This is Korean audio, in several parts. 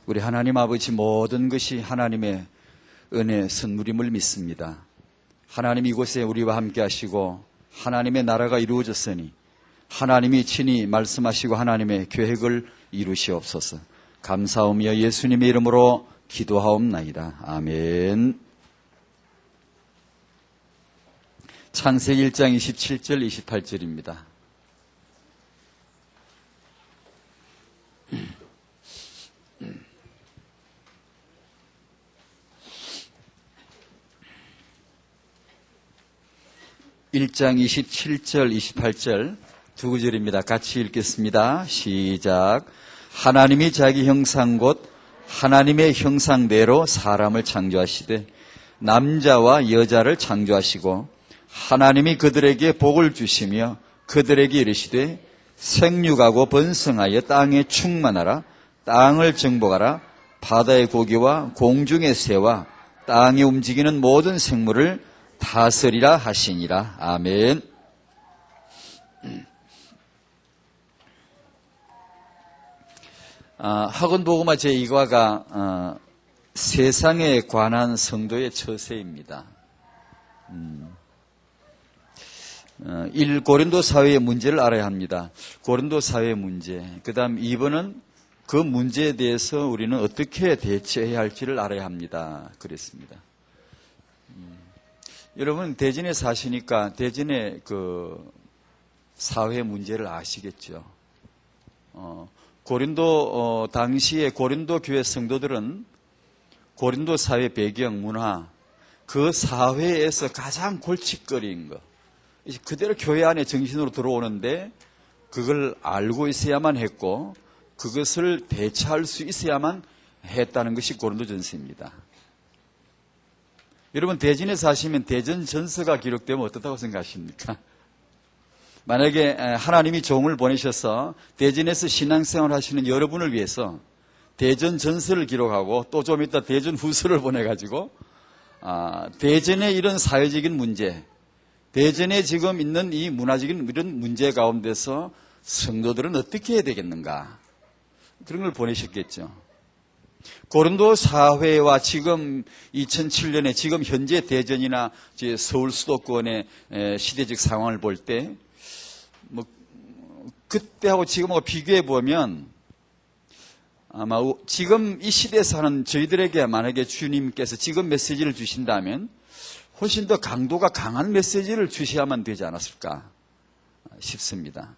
우리 하나님 아버지 모든 것이 하나님의 은혜 선물임을 믿습니다. 하나님 이곳에 우리와 함께 하시고 하나님의 나라가 이루어졌으니 하나님이 친히 말씀하시고 하나님의 계획을 이루시옵소서. 감사하며 예수님의 이름으로 기도하옵나이다. 아멘. 창세기 1장 27절 28절입니다. (1장) 27절 28절 두 구절입니다. 같이 읽겠습니다. 시작. 하나님이 자기 형상 곧 하나님의 형상대로 사람을 창조하시되 남자와 여자를 창조하시고 하나님이 그들에게 복을 주시며 그들에게 이르시되 생육하고 번성하여 땅에 충만하라. 땅을 정복하라. 바다의 고기와 공중의 새와 땅에 움직이는 모든 생물을 다스리라 하시니라. 아멘. 학원복음화 제2과가 세상에 관한 성도의 처세입니다. 1. 고린도 사회의 문제를 알아야 합니다. 고린도 사회의 문제. 그 다음 2번은 그 문제에 대해서 우리는 어떻게 대처해야 할지를 알아야 합니다. 그랬습니다. 여러분 대전에 사시니까 대전의 그 사회 문제를 아시겠죠. 고린도 당시에 고린도 교회 성도들은 고린도 사회 배경 문화 그 사회에서 가장 골칫거리인 거 그대로 교회 안에 정신으로 들어오는데 그걸 알고 있어야만 했고 그것을 대처할 수 있어야만 했다는 것이 고린도전서입니다. 여러분 대전에 사시면 대전전서가 기록되면 어떻다고 생각하십니까? 만약에 하나님이 종을 보내셔서 대전에서 신앙생활 하시는 여러분을 위해서 대전전서를 기록하고 또 좀 이따 대전후서를 보내가지고 대전의 이런 사회적인 문제 대전에 지금 있는 이 문화적인 이런 문제 가운데서 성도들은 어떻게 해야 되겠는가 그런 걸 보내셨겠죠. 고린도 사회와 지금 2007년에 지금 현재 대전이나 서울 수도권의 시대적 상황을 볼 때 뭐 그때하고 지금하고 비교해 보면 아마 지금 이 시대에 사는 저희들에게 만약에 주님께서 지금 메시지를 주신다면 훨씬 더 강도가 강한 메시지를 주셔야만 되지 않았을까 싶습니다.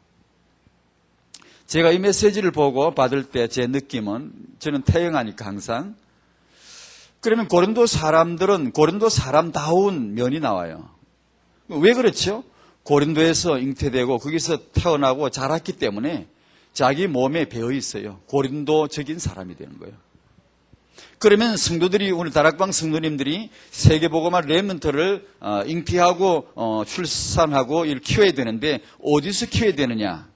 제가 이 메시지를 보고 받을 때 제 느낌은 저는 태영하니까 항상 그러면 고린도 사람들은 고린도 사람다운 면이 나와요. 왜 그렇죠? 고린도에서 잉태되고 거기서 태어나고 자랐기 때문에 자기 몸에 배어 있어요. 고린도적인 사람이 되는 거예요. 그러면 성도들이 오늘 다락방 성도님들이 세계복음화 렘넌트를 잉태하고 출산하고 이를 키워야 되는데 어디서 키워야 되느냐?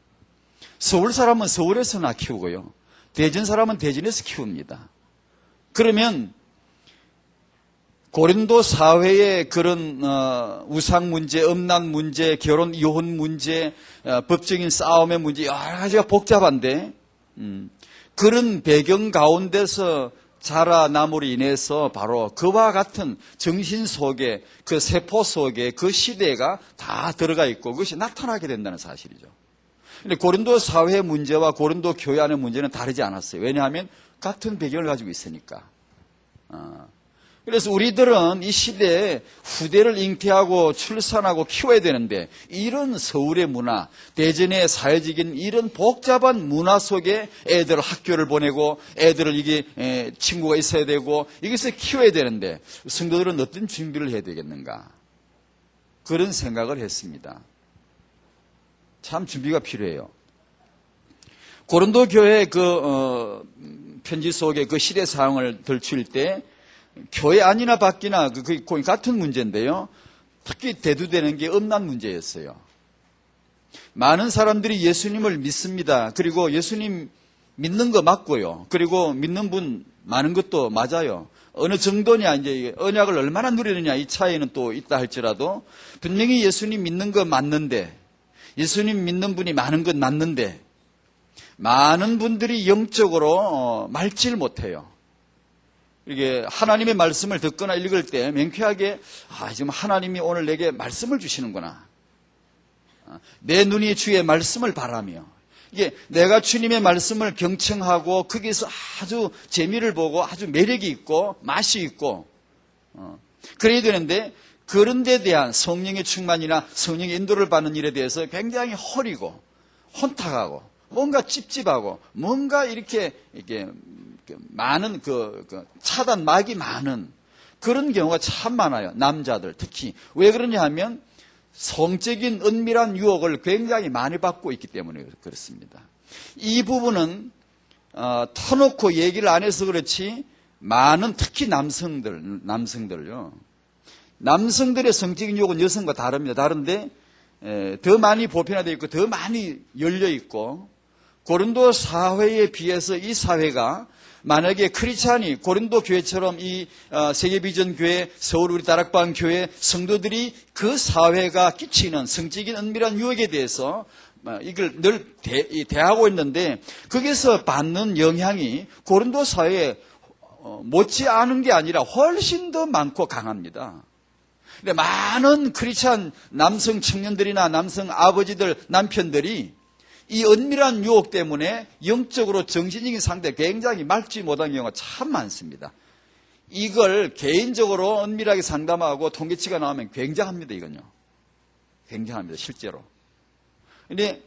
서울 사람은 서울에서 나 키우고요. 대전 사람은 대전에서 키웁니다. 그러면 고린도 사회의 그런 우상 문제, 음란 문제, 결혼 이혼 문제, 법적인 싸움의 문제 여러 가지가 복잡한데 그런 배경 가운데서 자라남으로 인해서 바로 그와 같은 정신 속에 그 세포 속에 그 시대가 다 들어가 있고 그것이 나타나게 된다는 사실이죠. 근데 고린도 사회 문제와 고린도 교회 안의 문제는 다르지 않았어요. 왜냐하면 같은 배경을 가지고 있으니까. 그래서 우리들은 이 시대에 후대를 잉태하고 출산하고 키워야 되는데 이런 서울의 문화, 대전의 사회적인 이런 복잡한 문화 속에 애들을 학교를 보내고 애들을 이게 친구가 있어야 되고 이것을 키워야 되는데 성도들은 어떤 준비를 해야 되겠는가? 그런 생각을 했습니다. 참 준비가 필요해요. 고린도 교회 그 편지 속에 그 시대 상황을 들추일 때 교회 안이나 밖이나 거의 같은 문제인데요. 특히 대두되는 게 음란 문제였어요. 많은 사람들이 예수님을 믿습니다. 그리고 예수님 믿는 거 맞고요. 그리고 믿는 분 많은 것도 맞아요. 어느 정도냐 이제 언약을 얼마나 누리느냐 이 차이는 또 있다 할지라도 분명히 예수님 믿는 거 맞는데 예수님 믿는 분이 많은 건 맞는데 많은 분들이 영적으로 맑지를 못해요. 이게 하나님의 말씀을 듣거나 읽을 때 명쾌하게 지금 하나님이 오늘 내게 말씀을 주시는구나. 내 눈이 주의 말씀을 바라며 이게 내가 주님의 말씀을 경청하고 거기서 아주 재미를 보고 아주 매력이 있고 맛이 있고 그래야 되는데 그런 데 대한 성령의 충만이나 성령의 인도를 받는 일에 대해서 굉장히 허리고 혼탁하고 뭔가 찝찝하고 뭔가 이렇게 많은 차단막이 많은 그런 경우가 참 많아요. 남자들 특히. 왜 그러냐 하면 성적인 은밀한 유혹을 굉장히 많이 받고 있기 때문에 그렇습니다. 이 부분은 터놓고 얘기를 안 해서 그렇지 많은 특히 남성들요. 남성들의 성적인 유혹은 여성과 다릅니다. 다른데 더 많이 보편화되어 있고 더 많이 열려 있고 고린도 사회에 비해서 이 사회가 만약에 크리스찬이 고린도 교회처럼 이 세계비전 교회, 서울 우리 다락방 교회 성도들이 그 사회가 끼치는 성적인 은밀한 유혹에 대해서 이걸 늘 대하고 있는데 거기서 받는 영향이 고린도 사회에 못지 않은 게 아니라 훨씬 더 많고 강합니다. 근데 많은 크리스찬 남성 청년들이나 남성 아버지들, 남편들이 이 은밀한 유혹 때문에 영적으로 정신적인 상태에 굉장히 맑지 못한 경우가 참 많습니다. 이걸 개인적으로 은밀하게 상담하고 통계치가 나오면 굉장합니다, 이건요. 굉장합니다, 실제로. 근데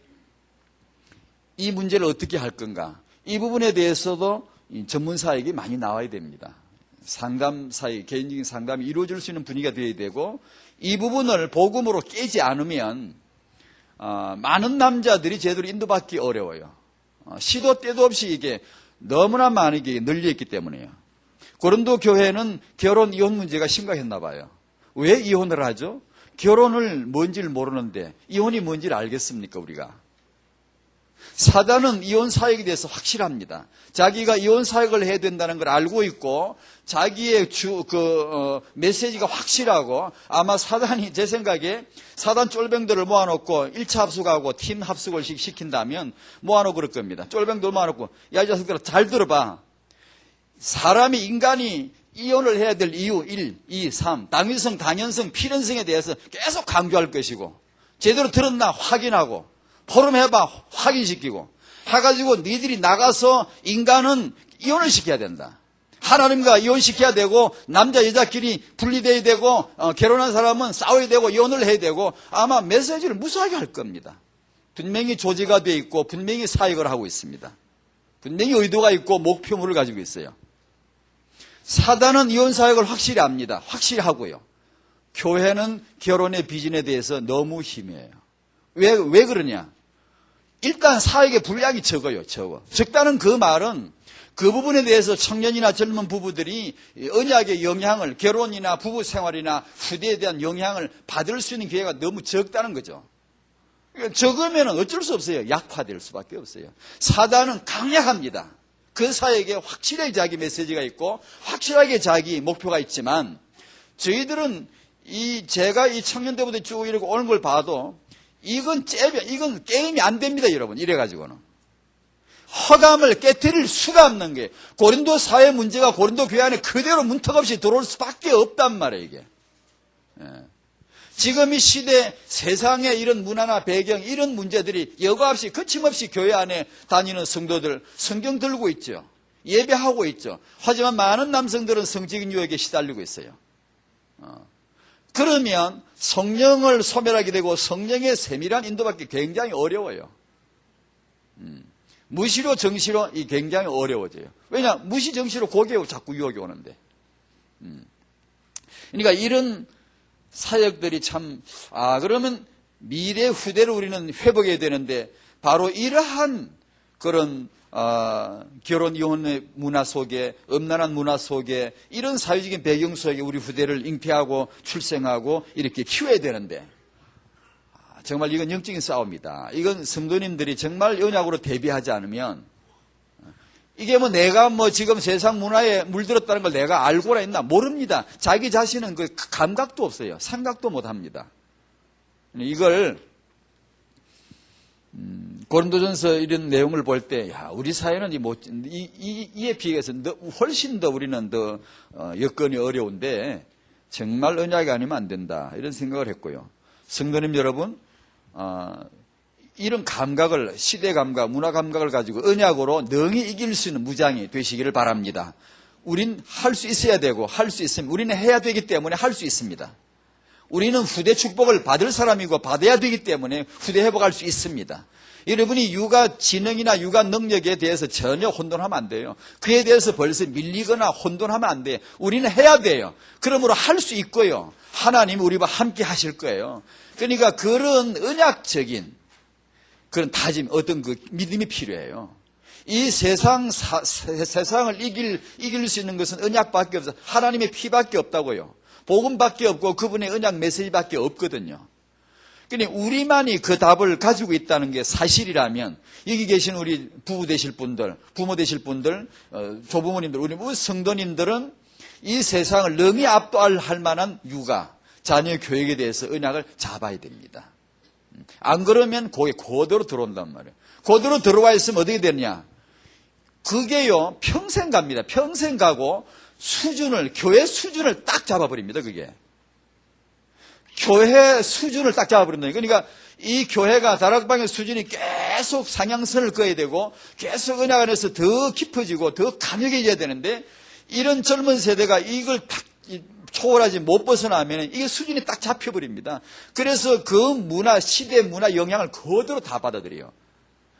이 문제를 어떻게 할 건가? 이 부분에 대해서도 전문사에게 많이 나와야 됩니다. 상담 사이, 개인적인 상담이 이루어질 수 있는 분위기가 되어야 되고 이 부분을 복음으로 깨지 않으면 많은 남자들이 제대로 인도받기 어려워요. 시도 때도 없이 이게 너무나 많이 널려있기 때문에요. 고린도 교회는 결혼 이혼 문제가 심각했나 봐요. 왜 이혼을 하죠? 결혼을 뭔지를 모르는데 이혼이 뭔지를 알겠습니까 우리가? 사단은 이혼 사역에 대해서 확실합니다. 자기가 이혼 사역을 해야 된다는 걸 알고 있고 자기의 메시지가 확실하고 아마 사단이 제 생각에 사단 쫄병들을 모아놓고 1차 합숙하고 팀 합숙을 시킨다면 모아놓고 그럴 겁니다. 쫄병들 모아놓고 야 이 자식들아 잘 들어봐. 사람이 인간이 이혼을 해야 될 이유 1, 2, 3 당위성, 당연성, 필연성에 대해서 계속 강조할 것이고 제대로 들었나 확인하고 포럼해봐 확인시키고 해가지고 니들이 나가서 인간은 이혼을 시켜야 된다. 하나님과 이혼시켜야 되고 남자 여자끼리 분리돼야 되고 결혼한 사람은 싸워야 되고 이혼을 해야 되고 아마 메시지를 무수하게 할 겁니다. 분명히 조직화 되어 있고 분명히 사역을 하고 있습니다. 분명히 의도가 있고 목표물을 가지고 있어요. 사단은 이혼 사역을 확실히 합니다. 확실히 하고요. 교회는 결혼의 비전에 대해서 너무 희미해요. 왜 그러냐? 일단 사역의 분량이 적어요. 적다는 그 말은 그 부분에 대해서 청년이나 젊은 부부들이 언약의 영향을 결혼이나 부부 생활이나 후대에 대한 영향을 받을 수 있는 기회가 너무 적다는 거죠. 적으면 어쩔 수 없어요. 약화될 수밖에 없어요. 사단은 강력합니다. 그 사역에 확실하게 자기 메시지가 있고 확실하게 자기 목표가 있지만 저희들은 제가 이 청년 때부터 쭉 이렇게 오는 걸 봐도 이건 게임이 안 됩니다, 여러분. 이래가지고는. 허감을 깨뜨릴 수가 없는 게 고린도 사회 문제가 고린도 교회 안에 그대로 문턱 없이 들어올 수밖에 없단 말이에요, 이게. 지금 이 시대 세상의 이런 문화나 배경, 이런 문제들이 여과 없이 거침없이 교회 안에 다니는 성도들 성경 들고 있죠. 예배하고 있죠. 하지만 많은 남성들은 성적인 유혹에 시달리고 있어요. 그러면 성령을 소멸하게 되고 성령의 세밀한 인도받기 굉장히 어려워요. 무시로 정시로 굉장히 어려워져요. 왜냐? 무시 정시로 거기에 자꾸 유혹이 오는데. 그러니까 이런 사역들이 참 그러면 미래 후대를 우리는 회복해야 되는데 바로 이러한 그런 결혼 이혼의 문화 속에 음란한 문화 속에 이런 사회적인 배경 속에 우리 후대를 잉태하고 출생하고 이렇게 키워야 되는데 정말 이건 영적인 싸움이다. 이건 성도님들이 정말 언약으로 대비하지 않으면 이게 내가 지금 세상 문화에 물들었다는 걸 내가 알고나 있나 모릅니다. 자기 자신은 그 감각도 없어요. 생각도 못 합니다. 이걸 고린도전서 이런 내용을 볼 때, 야, 우리 사회는 이에 비해서 훨씬 더 우리는 더 여건이 어려운데 정말 언약이 아니면 안 된다 이런 생각을 했고요. 성도님 여러분, 이런 감각을 시대 감각, 문화 감각을 가지고 언약으로 능히 이길 수 있는 무장이 되시기를 바랍니다. 우린 할 수 있어야 되고 할 수 있으면 우리는 해야 되기 때문에 할 수 있습니다. 우리는 후대 축복을 받을 사람이고 받아야 되기 때문에 후대 회복할 수 있습니다. 여러분이 육아 지능이나 육아 능력에 대해서 전혀 혼돈하면 안 돼요. 그에 대해서 벌써 밀리거나 혼돈하면 안 돼요. 우리는 해야 돼요. 그러므로 할 수 있고요. 하나님이 우리와 함께 하실 거예요. 그러니까 그런 언약적인 그런 다짐, 어떤 그 믿음이 필요해요. 이 세상을 이길 수 있는 것은 언약밖에 없어요. 하나님의 피밖에 없다고요. 복음밖에 없고 그분의 언약 메시지밖에 없거든요. 그러니까 우리만이 그 답을 가지고 있다는 게 사실이라면 여기 계신 우리 부부 되실 분들, 부모 되실 분들, 조부모님들, 우리 성도님들은 이 세상을 능히 압도할 만한 육아, 자녀 교육에 대해서 언약을 잡아야 됩니다. 안 그러면 거기 고도로 들어온단 말이에요. 고도로 들어와 있으면 어떻게 되느냐? 그게요, 평생 갑니다. 평생 가고 교회 수준을 딱 잡아버립니다, 그게. 교회 수준을 딱 잡아버린다. 그러니까 이 교회가 다락방의 수준이 계속 상향선을 그어야 되고 계속 언약 안에서 더 깊어지고 더 강력해져야 되는데 이런 젊은 세대가 이걸 딱 초월하지 못 벗어나면 이게 수준이 딱 잡혀버립니다. 그래서 그 문화, 시대 문화 영향을 그대로 다 받아들여요.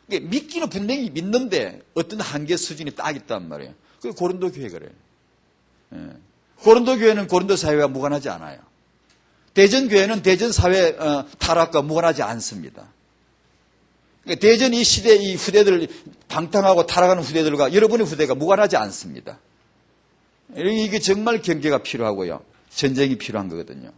믿기는 분명히 믿는데 어떤 한계 수준이 딱 있단 말이에요. 그 고린도 교회 그래요. 고린도 교회는 고린도 사회와 무관하지 않아요. 대전 교회는 대전 사회 타락과 무관하지 않습니다. 그러니까 대전 이 시대 이 후대들 방탕하고 타락하는 후대들과 여러분의 후대가 무관하지 않습니다. 이게 정말 경계가 필요하고요. 전쟁이 필요한 거거든요.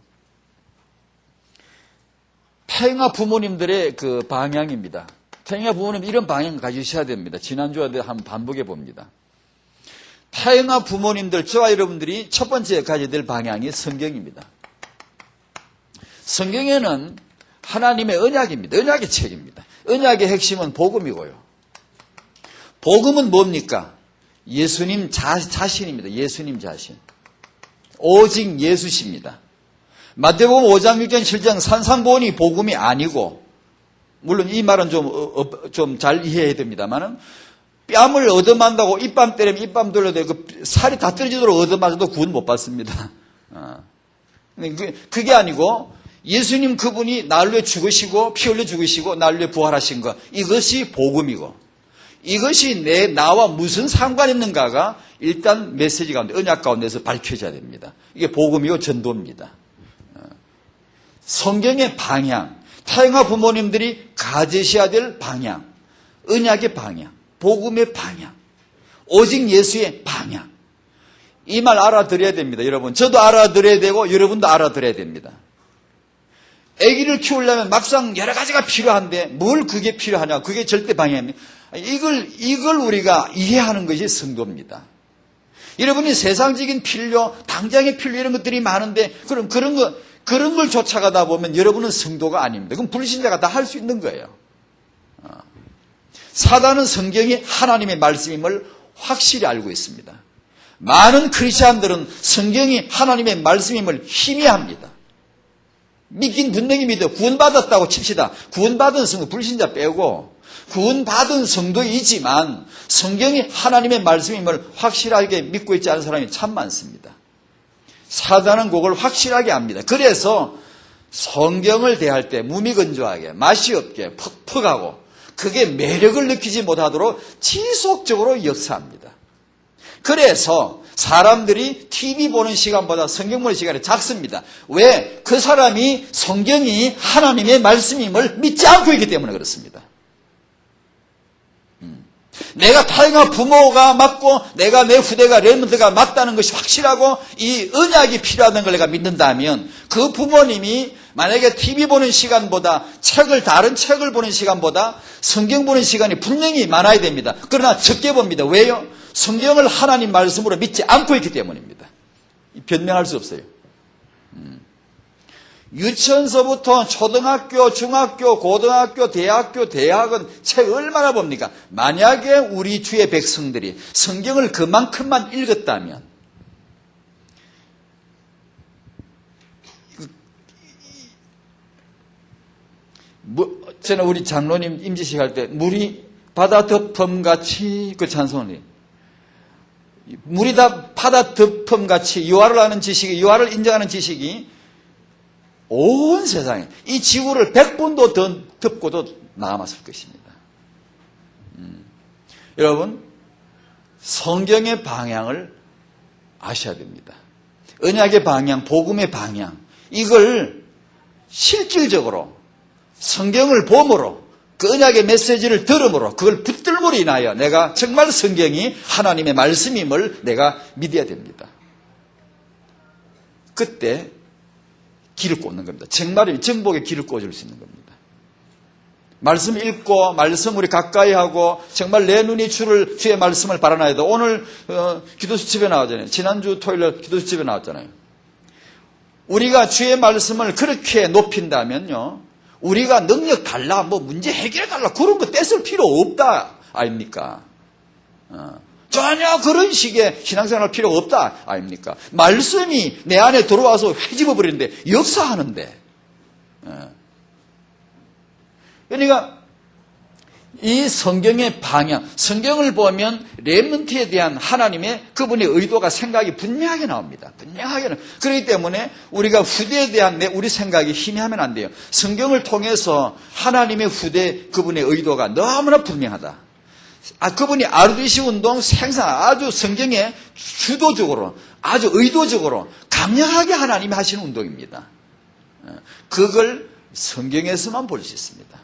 태영아 부모님들의 그 방향입니다. 태영아 부모님 이런 방향 가지셔야 됩니다. 지난주에 한번 반복해 봅니다. 태영아 부모님들, 저와 여러분들이 첫 번째 가져야 될 방향이 성경입니다. 성경에는 하나님의 언약입니다. 언약의 책입니다. 언약의 핵심은 복음이고요. 복음은 뭡니까? 예수님 자신입니다. 예수님 자신. 오직 예수십니다. 마태복음 5장, 6장, 7장 산상보훈이 복음이 아니고, 물론 이 말은 좀 잘 이해해야 됩니다만은, 뺨을 얻어만다고 입밤 때리면 입밤 돌려도 그 살이 다 떨어지도록 얻어맞아도 구원 못 받습니다. 그게 아니고, 예수님 그분이 날 위해 죽으시고, 피 흘려 죽으시고, 날 위해 부활하신 것, 이것이 복음이고, 이것이 나와 무슨 상관이 있는가가 일단 메시지 가운데, 언약 가운데서 밝혀져야 됩니다. 이게 복음이고 전도입니다. 성경의 방향, 태영아 부모님들이 가지셔야 될 방향, 언약의 방향, 복음의 방향, 오직 예수의 방향. 이 말 알아들어야 됩니다. 여러분, 저도 알아들어야 되고 여러분도 알아들어야 됩니다. 아기를 키우려면 막상 여러 가지가 필요한데 뭘 그게 필요하냐? 그게 절대 방향입니다. 이걸 우리가 이해하는 것이 성도입니다. 여러분이 세상적인 필요, 당장의 필요 이런 것들이 많은데 그럼 그런 걸 쫓아가다 보면 여러분은 성도가 아닙니다. 그럼 불신자가 다 할 수 있는 거예요. 사단은 성경이 하나님의 말씀임을 확실히 알고 있습니다. 많은 크리스찬들은 성경이 하나님의 말씀임을 희미합니다. 믿긴 분명히 믿어. 구원받았다고 칩시다. 구원받은 성도, 불신자 빼고 구원받은 성도이지만 성경이 하나님의 말씀임을 확실하게 믿고 있지 않은 사람이 참 많습니다. 사단은 그걸 확실하게 압니다. 그래서 성경을 대할 때 무미건조하게, 맛이 없게, 퍽퍽하고 그게 매력을 느끼지 못하도록 지속적으로 역사합니다. 그래서 사람들이 TV 보는 시간보다 성경 보는 시간이 작습니다. 왜? 그 사람이 성경이 하나님의 말씀임을 믿지 않고 있기 때문에 그렇습니다. 내가 태영아 부모가 맞고 내가 내 후대가 렘넌트가 맞다는 것이 확실하고 이 언약이 필요하다는 걸 내가 믿는다면 그 부모님이 만약에 TV 보는 시간보다 다른 책을 보는 시간보다 성경 보는 시간이 분명히 많아야 됩니다. 그러나 적게 봅니다. 왜요? 성경을 하나님 말씀으로 믿지 않고 있기 때문입니다. 변명할 수 없어요. 유치원서부터 초등학교, 중학교, 고등학교, 대학은 책 얼마나 봅니까? 만약에 우리 주의 백성들이 성경을 그만큼만 읽었다면, 저는 우리 장로님 임지식 할 때 물이 바다 덮음같이 그 찬송을, 물이 다 바다 덮음같이 유아를 아는 지식이, 유아를 인정하는 지식이 온 세상에 이 지구를 100번도 더 덮고도 남았을 것입니다. 여러분, 성경의 방향을 아셔야 됩니다. 언약의 방향, 복음의 방향, 이걸 실질적으로 성경을 봄으로, 그 언약의 메시지를 들음으로, 그걸 붙들므로 인하여 내가 정말 성경이 하나님의 말씀임을 내가 믿어야 됩니다. 그때 길을 꽂는 겁니다. 정말 정복의 길을 꽂을 수 있는 겁니다. 말씀 읽고, 말씀 우리 가까이 하고, 정말 내 눈이 주의 말씀을 바라나야 돼. 오늘 기도수집에 나왔잖아요. 지난주 토요일 기도수집에 나왔잖아요. 우리가 주의 말씀을 그렇게 높인다면요, 우리가 능력 달라, 뭐 문제 해결해 달라, 그런 거 떼쓸 필요 없다 아닙니까? 전혀 그런 식의 신앙생활 필요가 없다 아닙니까? 말씀이 내 안에 들어와서 회집어 버리는데 역사하는데, 그러니까 이 성경의 방향, 성경을 보면 렘넌트에 대한 하나님의 그분의 의도가, 생각이 분명하게 나옵니다. 분명하게. 그렇기 때문에 우리가 후대에 대한 우리 생각이 희미하면 안 돼요. 성경을 통해서 하나님의 후대 그분의 의도가 너무나 분명하다. 그분이 RDC 운동 생산 아주 성경에 주도적으로, 아주 의도적으로 강력하게 하나님이 하시는 운동입니다. 그걸 성경에서만 볼 수 있습니다.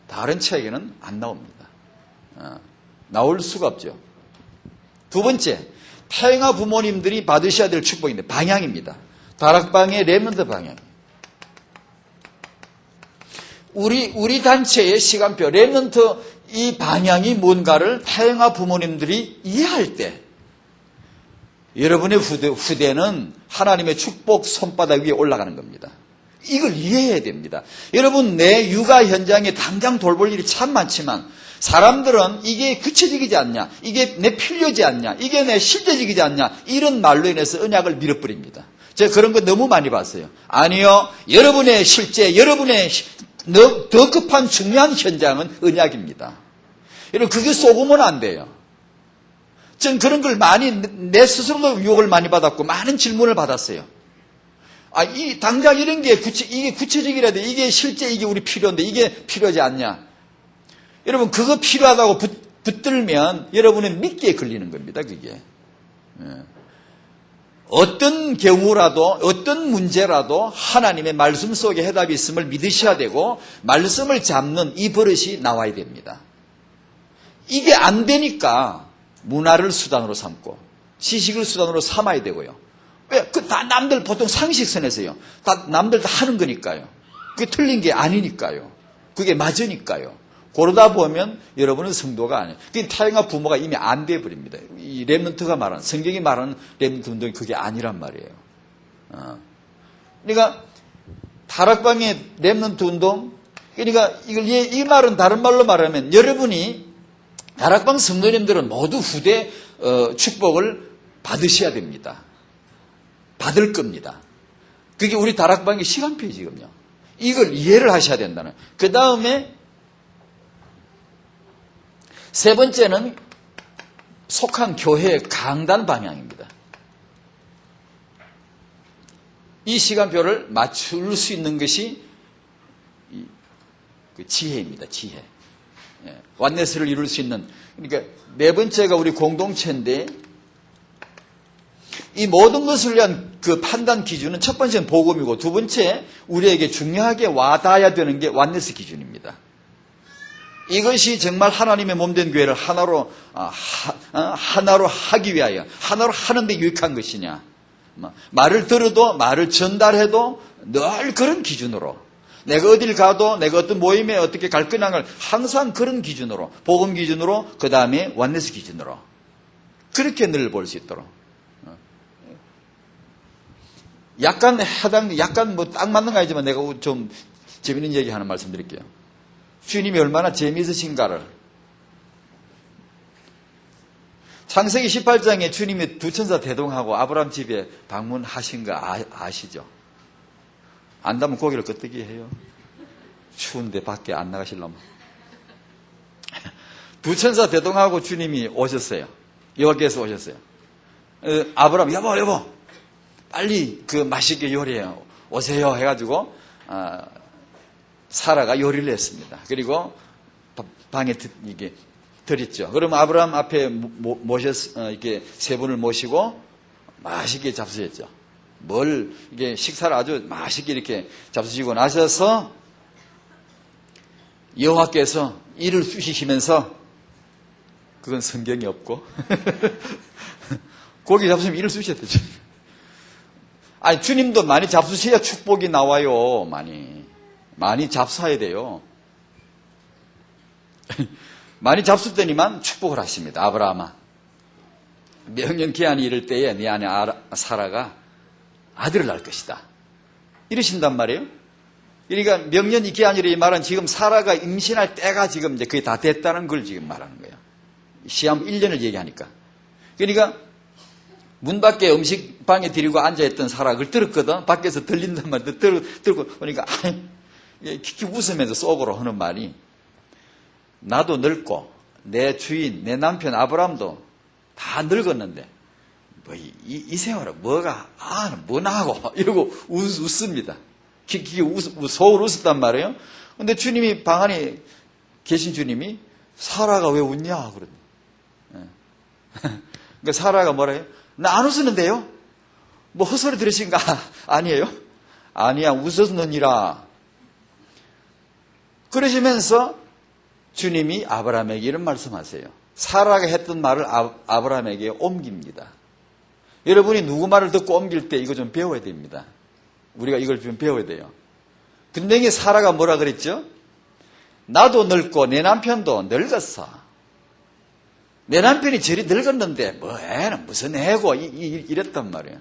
다른 책에는 안 나옵니다. 나올 수가 없죠. 두 번째, 태영아 부모님들이 받으셔야 될 축복인데 방향입니다. 다락방의 렘넌트 방향. 우리 단체의 시간표, 렘넌트 이 방향이 뭔가를 태영아 부모님들이 이해할 때, 여러분의 후대는 하나님의 축복 손바닥 위에 올라가는 겁니다. 이걸 이해해야 됩니다. 여러분, 내 육아 현장에 당장 돌볼 일이 참 많지만 사람들은 이게 구체적이지 않냐, 이게 내 필요지 않냐, 이게 내 실제적이지 않냐, 이런 말로 인해서 언약을 밀어버립니다. 제가 그런 거 너무 많이 봤어요. 아니요, 여러분의 실제, 여러분의 더 급한 중요한 현장은 언약입니다. 여러분, 그게 속으면 안 돼요. 전 그런 걸 많이, 내 스스로도 유혹을 많이 받았고 많은 질문을 받았어요. 당장 이런 게 이게 구체적이라 돼. 이게 실제 이게 우리 필요한데 이게 필요하지 않냐. 여러분, 그거 필요하다고 붙들면 여러분은 미끼에 걸리는 겁니다, 그게. 어떤 경우라도, 어떤 문제라도 하나님의 말씀 속에 해답이 있음을 믿으셔야 되고, 말씀을 잡는 이 버릇이 나와야 됩니다. 이게 안 되니까 문화를 수단으로 삼고, 지식을 수단으로 삼아야 되고요. 왜? 다 남들 보통 상식선에서요. 다 남들 다 하는 거니까요. 그게 틀린 게 아니니까요. 그게 맞으니까요. 그러다 보면 여러분은 성도가 아니에요. 그게 태영아 부모가 이미 안 돼버립니다. 이 렘넌트가 말하는, 성경이 말하는 렘넌트 운동이 그게 아니란 말이에요. 그러니까 다락방의 렘넌트 운동, 그러니까 이 말은 다른 말로 말하면 여러분이 다락방 성도님들은 모두 후대 축복을 받으셔야 됩니다. 받을 겁니다. 그게 우리 다락방의 시간표예요, 지금요. 이걸 이해를 하셔야 된다는. 그 다음에 세 번째는 속한 교회의 강단 방향입니다. 이 시간표를 맞출 수 있는 것이 그 지혜입니다, 지혜. 완네스를 이룰 수 있는. 그러니까 네 번째가 우리 공동체인데, 이 모든 것을 위한 그 판단 기준은 첫 번째는 복음이고, 두 번째 우리에게 중요하게 와닿아야 되는 게 완네스 기준입니다. 이것이 정말 하나님의 몸된 교회를 하나로 하기 위하여, 하나로 하는 데 유익한 것이냐. 말을 들어도, 말을 전달해도 늘 그런 기준으로, 내가 어딜 가도, 내가 어떤 모임에 어떻게 갈 거냐를 항상 그런 기준으로, 복음 기준으로, 그 다음에 완네스 기준으로, 그렇게 늘 볼 수 있도록. 약간 약간 뭐 딱 맞는 거 아니지만 내가 좀 재밌는 얘기 하나 말씀드릴게요. 주님이 얼마나 재미있으신가를. 창세기 18장에 주님이 두 천사 대동하고 아브라함 집에 방문하신 거 아시죠? 안다면 고개를 끄덕이 해요. 추운데 밖에 안 나가시려면. 두 천사 대동하고 주님이 오셨어요. 여호와께서 오셨어요. 아브라함, 여보, 빨리 그 맛있게 요리해요. 오세요. 해가지고, 사라가 요리를 했습니다. 그리고 방에 이게 드렸죠. 그럼 아브라함 앞에 이렇게 세 분을 모시고 맛있게 잡수셨죠. 이게 식사를 아주 맛있게 이렇게 잡수시고 나셔서 여호와께서 이를 쑤시시면서, 그건 성경이 없고 고기 잡수시면 이를 쑤셨대죠. 아니, 주님도 많이 잡수셔야 축복이 나와요. 많이 잡숴야 돼요. 많이 잡수더니만 축복을 하십니다. 아브라함아, 명년 기한이 이를 때에 네 안에 사라가 아들을 낳을 것이다. 이러신단 말이에요. 그러니까 명년이 기한이라 이 말은 지금 사라가 임신할 때가 지금 이제 거의 다 됐다는 걸 지금 말하는 거예요. 시험 1년을 얘기하니까. 그러니까 문 밖에 음식방에 들이고 앉아있던 사라가 그걸 들었거든. 밖에서 들린단 말이야. 들고 보니까 킥킥 웃으면서 속으로 하는 말이, 나도 늙고 내 주인 내 남편 아브라함도 다 늙었는데 뭐 이 세월에 뭐가 뭐나하고 이러고 웃습니다. 킥킥 속으로 웃었단 말이에요. 근데 주님이 방 안에 계신 주님이 사라가 왜 웃냐 그러더니, 그러니까 사라가 뭐라 해요? 나 안 웃었는데요? 뭐 헛소리 들으신 거 아니에요? 아니야, 웃었느니라. 그러시면서 주님이 아브라함에게 이런 말씀하세요. 사라가 했던 말을 아브라함에게 옮깁니다. 여러분이 누구 말을 듣고 옮길 때 이거 좀 배워야 됩니다. 우리가 이걸 좀 배워야 돼요. 분명히 사라가 뭐라 그랬죠? 나도 늙고 내 남편도 늙었어. 내 남편이 저리 늙었는데 뭐 애는 무슨 애고 이랬단 말이에요.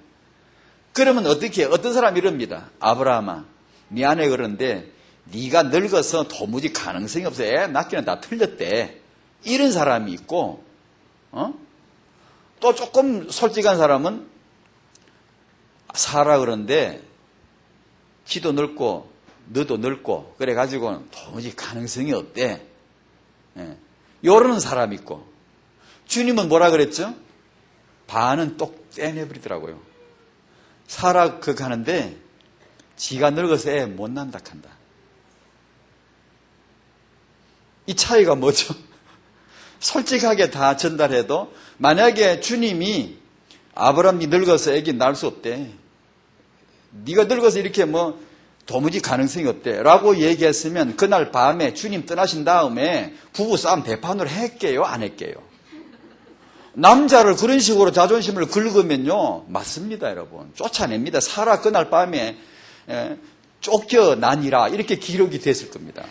그러면 어떤 사람이 이럽니다. 아브라함아, 네 아내 그런데 네가 늙어서 도무지 가능성이 없어. 애 낳기는 다 틀렸대. 이런 사람이 있고, 또 조금 솔직한 사람은 사라 그런데 지도 늙고 너도 늙고 그래가지고 도무지 가능성이 없대. 요러는 사람이 있고, 주님은 뭐라 그랬죠? 반은 똑 떼내버리더라고요. 사라 그거 하는데 지가 늙어서 애 못 난다 한다. 이 차이가 뭐죠? 솔직하게 다 전달해도 만약에 주님이 아브라함이 늙어서 애기 낳을 수 없대. 네가 늙어서 이렇게 뭐 도무지 가능성이 없대 라고 얘기했으면 그날 밤에 주님 떠나신 다음에 부부싸움 대판으로 했게요? 안 했게요? 남자를 그런 식으로 자존심을 긁으면요, 맞습니다 여러분. 쫓아냅니다. 사라 그날 밤에 쫓겨나니라 이렇게 기록이 됐을 겁니다.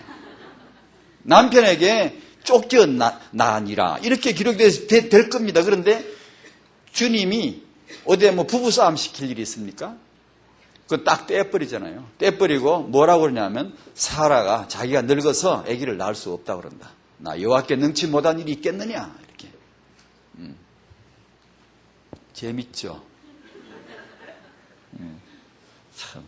남편에게 쫓겨나니라 이렇게 기록이 될 겁니다. 그런데 주님이 어디에 뭐 부부싸움 시킬 일이 있습니까? 그건 딱 떼버리잖아요. 떼버리고 뭐라고 그러냐면 사라가 자기가 늙어서 아기를 낳을 수 없다고 그런다. 나 여호와께 능치 못한 일이 있겠느냐 이렇게. 재밌죠? 참.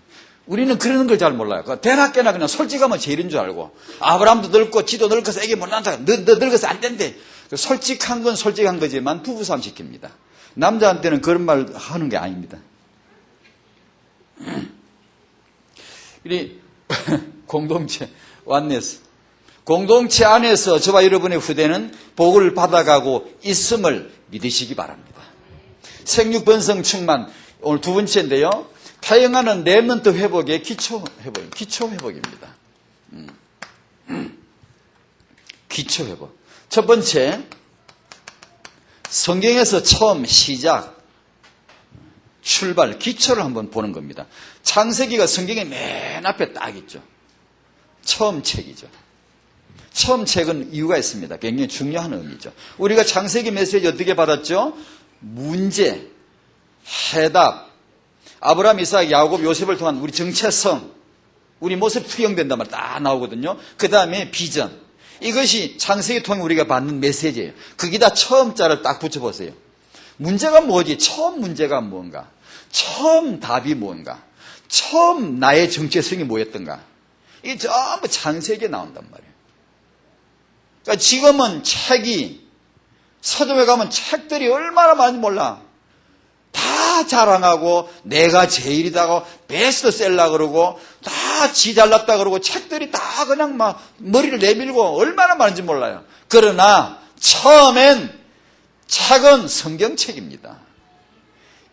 우리는 그러는 걸 잘 몰라요. 대낮게나 그냥 솔직하면 제일인 줄 알고, 아브라함도 늙고 지도 늙어서 애기 못 낳는다. 너 늙어서 안 된대. 솔직한 건 솔직한 거지만 부부싸움 시킵니다. 남자한테는 그런 말 하는 게 아닙니다. 이 공동체 완네스, 공동체 안에서 저와 여러분의 후대는 복을 받아가고 있음을 믿으시기 바랍니다. 생육 번성 충만, 오늘 두 번째인데요. 타영하는 렘넌트 회복의 기초 회복입니다. 기초 회복. 첫 번째, 성경에서 처음 시작, 출발, 기초를 한번 보는 겁니다. 창세기가 성경의 맨 앞에 딱 있죠. 처음 책이죠. 처음 책은 이유가 있습니다. 굉장히 중요한 의미죠. 우리가 창세기 메시지 어떻게 받았죠? 문제, 해답, 아브라함, 이삭, 야곱, 요셉을 통한 우리 정체성, 우리 모습 투영된단 말 딱 나오거든요. 그 다음에 비전. 이것이 창세기 통해 우리가 받는 메시지예요. 거기다 처음 자를 딱 붙여보세요. 문제가 뭐지? 처음 문제가 뭔가? 처음 답이 뭔가? 처음 나의 정체성이 뭐였던가? 이게 전부 창세기에 나온단 말이에요. 그러니까 지금은 책이, 서점에 가면 책들이 얼마나 많은지 몰라. 다 자랑하고 내가 제일이다고 베스트셀러 그러고 다 지 잘났다 그러고 책들이 다 그냥 막 머리를 내밀고 얼마나 많은지 몰라요. 그러나 처음엔 책은 성경책입니다.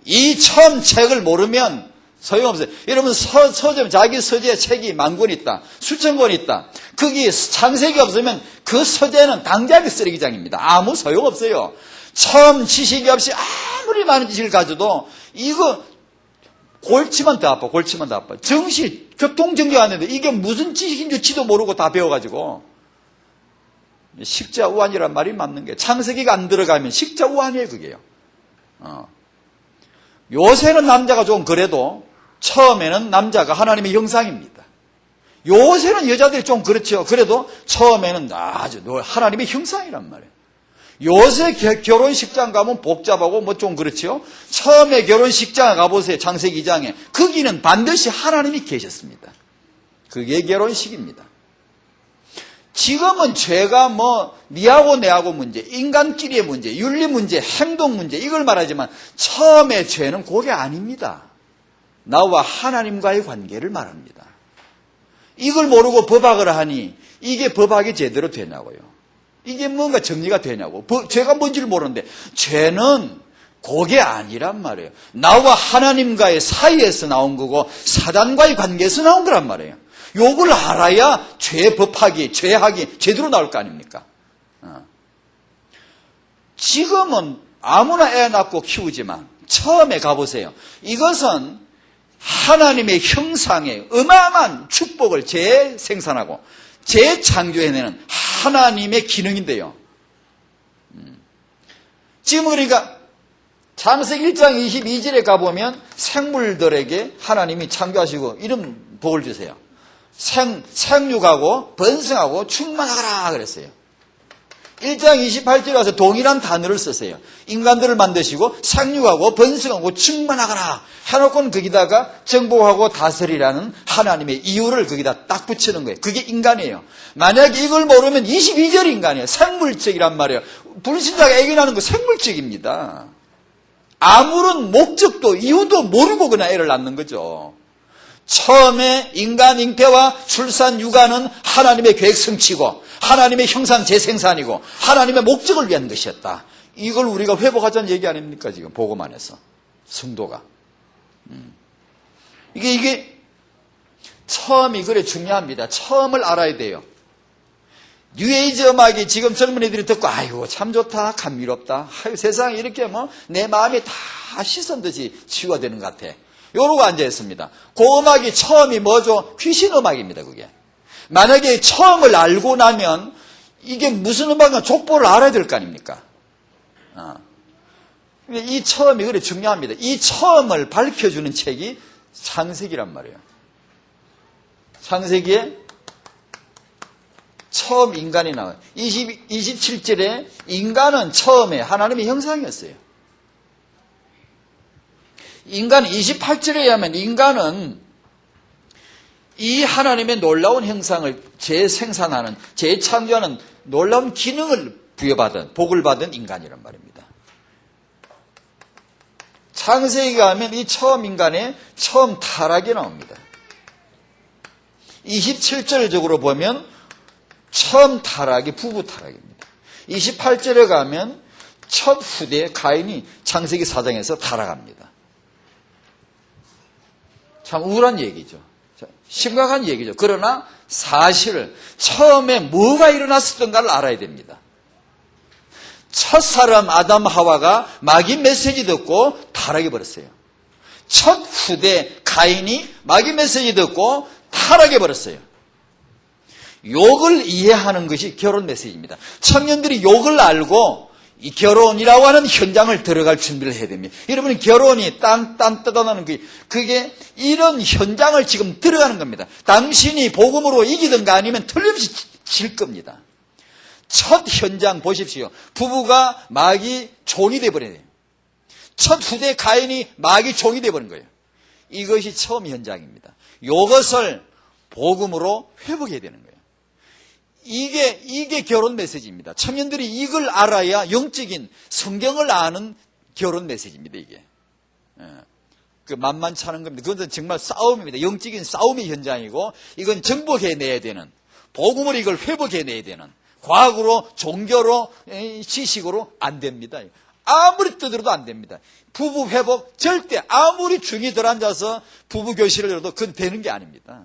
이 처음 책을 모르면 소용없어요. 여러분 서점 자기 서재에 책이 10,000권 있다. 수천 권 있다. 거기 창세기 없으면 그 서재는 당장의 쓰레기장입니다. 아무 소용없어요. 처음 지식이 없이 아무리 많은 지식을 가져도 이거 골치만 더 아파. 골치만 더 아파. 교통정리 안 했는데 이게 무슨 지식인지 지도 모르고 다 배워가지고 식자우환이란 말이 맞는 게 창세기가 안 들어가면 식자우환이에요. 그게요. 요새는 남자가 좀 그래도 처음에는 남자가 하나님의 형상입니다. 요새는 여자들이 좀 그렇죠. 그래도 처음에는 아주 하나님의 형상이란 말이에요. 요새 결혼식장 가면 복잡하고 뭐 좀 그렇죠. 처음에 결혼식장 가보세요. 창세기 2장에. 거기는 반드시 하나님이 계셨습니다. 그게 결혼식입니다. 지금은 죄가 뭐 니하고 내하고 문제, 인간끼리의 문제, 윤리 문제, 행동 문제 이걸 말하지만 처음에 죄는 그게 아닙니다. 나와 하나님과의 관계를 말합니다. 이걸 모르고 법학을 하니 이게 법학이 제대로 되냐고요. 이게 뭔가 정리가 되냐고. 죄가 뭔지를 모르는데 죄는 그게 아니란 말이에요. 나와 하나님과의 사이에서 나온 거고 사단과의 관계에서 나온 거란 말이에요. 요걸 알아야 죄 법학이, 죄학이 제대로 나올 거 아닙니까? 지금은 아무나 애 낳고 키우지만 처음에 가보세요. 이것은 하나님의 형상의 어마어마한 축복을 재생산하고 재창조해내는 하나님의 기능인데요. 지금 그러니까 창세기 1장 22절에 가보면 생물들에게 하나님이 창조하시고 이런 복을 주세요. 생육하고 번성하고 충만하거라 그랬어요. 1장 28절에 와서 동일한 단어를 썼어요. 인간들을 만드시고 생육하고 번성하고 충만하거라 해놓고는 거기다가 정복하고 다스리라는 하나님의 이유를 거기다 딱 붙이는 거예요. 그게 인간이에요. 만약에 이걸 모르면 22절이 인간이에요. 생물적이란 말이에요. 불신자가 애기 낳는 거 생물적입니다. 아무런 목적도 이유도 모르고 그냥 애를 낳는 거죠. 처음에 인간 잉태와 출산 육아는 하나님의 계획 성취고 하나님의 형상 재생산이고 하나님의 목적을 위한 것이었다. 이걸 우리가 회복하자는 얘기 아닙니까? 지금 복음 안에서 성도가 이게 처음이 그래 중요합니다. 처음을 알아야 돼요. 뉴에이지 음악이 지금 젊은이들이 듣고 아이고 참 좋다 감미롭다 아이고 세상에 이렇게 뭐 내 마음이 다 씻은 듯이 치유되는 것 같아. 요러고 앉아있습니다. 그 음악이 처음이 뭐죠? 귀신 음악입니다. 그게 만약에 처음을 알고 나면 이게 무슨 음악인가 족보를 알아야 될 거 아닙니까? 이 처음이 그래 중요합니다. 이 처음을 밝혀주는 책이 창세기란 말이에요. 창세기에 처음 인간이 나와요. 27절에 인간은 처음에 하나님의 형상이었어요. 인간 28절에 의하면 인간은 이 하나님의 놀라운 형상을 재생산하는, 재창조하는 놀라운 기능을 부여받은, 복을 받은 인간이란 말입니다. 창세기 가면 이 처음 인간의 처음 타락이 나옵니다. 27절적으로 보면 처음 타락이 부부 타락입니다. 28절에 가면 첫 후대 가인이 창세기 4장에서 타락합니다. 참 우울한 얘기죠. 심각한 얘기죠. 그러나 사실 처음에 뭐가 일어났었던가를 알아야 됩니다. 첫 사람 아담 하와가 마귀 메시지 듣고 타락해버렸어요. 첫 후대 가인이 마귀 메시지 듣고 타락해버렸어요. 욕을 이해하는 것이 결혼 메시지입니다. 청년들이 욕을 알고 이 결혼이라고 하는 현장을 들어갈 준비를 해야 됩니다. 여러분, 결혼이 땅 뜯어나는 그게 이런 현장을 지금 들어가는 겁니다. 당신이 복음으로 이기든가 아니면 틀림없이 질 겁니다. 첫 현장 보십시오. 부부가 마귀 종이 되어버려요. 첫 후대 가인이 마귀 종이 되어버린 거예요. 이것이 처음 현장입니다. 이것을 복음으로 회복해야 되는 거예요. 이게 결혼 메시지입니다. 청년들이 이걸 알아야 영적인 성경을 아는 결혼 메시지입니다, 이게. 그 만만치 않은 겁니다. 그것은 정말 싸움입니다. 영적인 싸움의 현장이고, 이건 정복해내야 되는, 복음으로 이걸 회복해내야 되는, 과학으로, 종교로, 지식으로 안 됩니다. 아무리 떠들어도 안 됩니다. 부부 회복 절대 아무리 중이 들어앉아서 부부 교실을 열어도 그건 되는 게 아닙니다.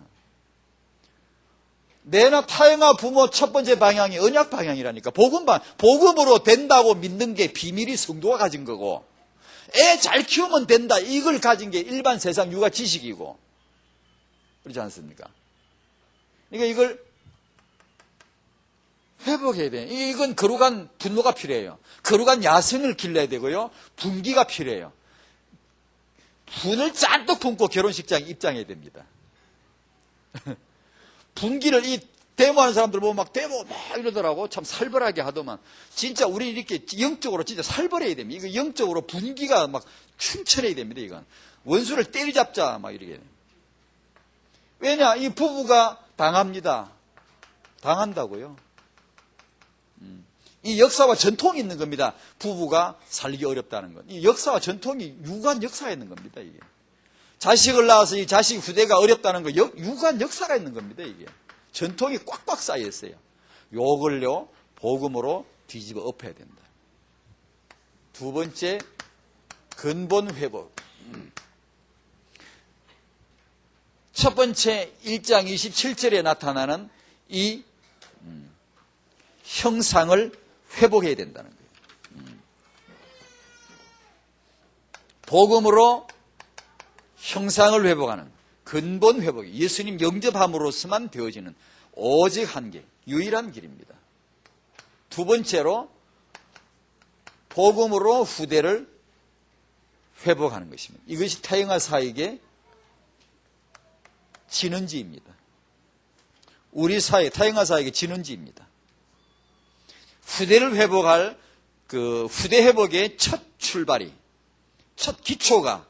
내나 타영아 부모 첫 번째 방향이 언약 방향이라니까. 복음으로 된다고 믿는 게 비밀이 성도가 가진 거고, 애 잘 키우면 된다 이걸 가진 게 일반 세상 육아 지식이고, 그렇지 않습니까? 그러니까 이걸 회복해야 돼요. 이건 거룩한 분노가 필요해요. 거룩한 야성을 길러야 되고요. 분기가 필요해요. 분을 잔뜩 품고 결혼식장에 입장해야 됩니다. 분기를 이 데모하는 사람들 보면 막 데모 막 이러더라고. 참 살벌하게 하더만. 진짜 우리 이렇게 영적으로 진짜 살벌해야 됩니다. 이거 영적으로 분기가 막 춤춰야 됩니다. 이건 원수를 때리잡자 막 이렇게. 왜냐? 이 부부가 당합니다. 당한다고요. 이 역사와 전통이 있는 겁니다. 부부가 살기 어렵다는 건. 이 역사와 전통이 유관 역사가 있는 겁니다. 이게. 자식을 낳아서 이 자식 후대가 어렵다는 거 유관 역사가 있는 겁니다. 이게. 전통이 꽉꽉 쌓여 있어요. 요걸요 복음으로 뒤집어 엎어야 된다. 두 번째, 근본 회복. 첫 번째 1장 27절에 나타나는 이 형상을 회복해야 된다는 거예요. 복음으로 형상을 회복하는 근본 회복이 예수님 영접함으로서만 되어지는 오직 한 길, 유일한 길입니다. 두 번째로 복음으로 후대를 회복하는 것입니다. 이것이 타영아 사역의 진원지입니다. 우리 사회, 타영아 사역의 진원지입니다. 후대를 회복할 그 후대 회복의 첫 출발이, 첫 기초가,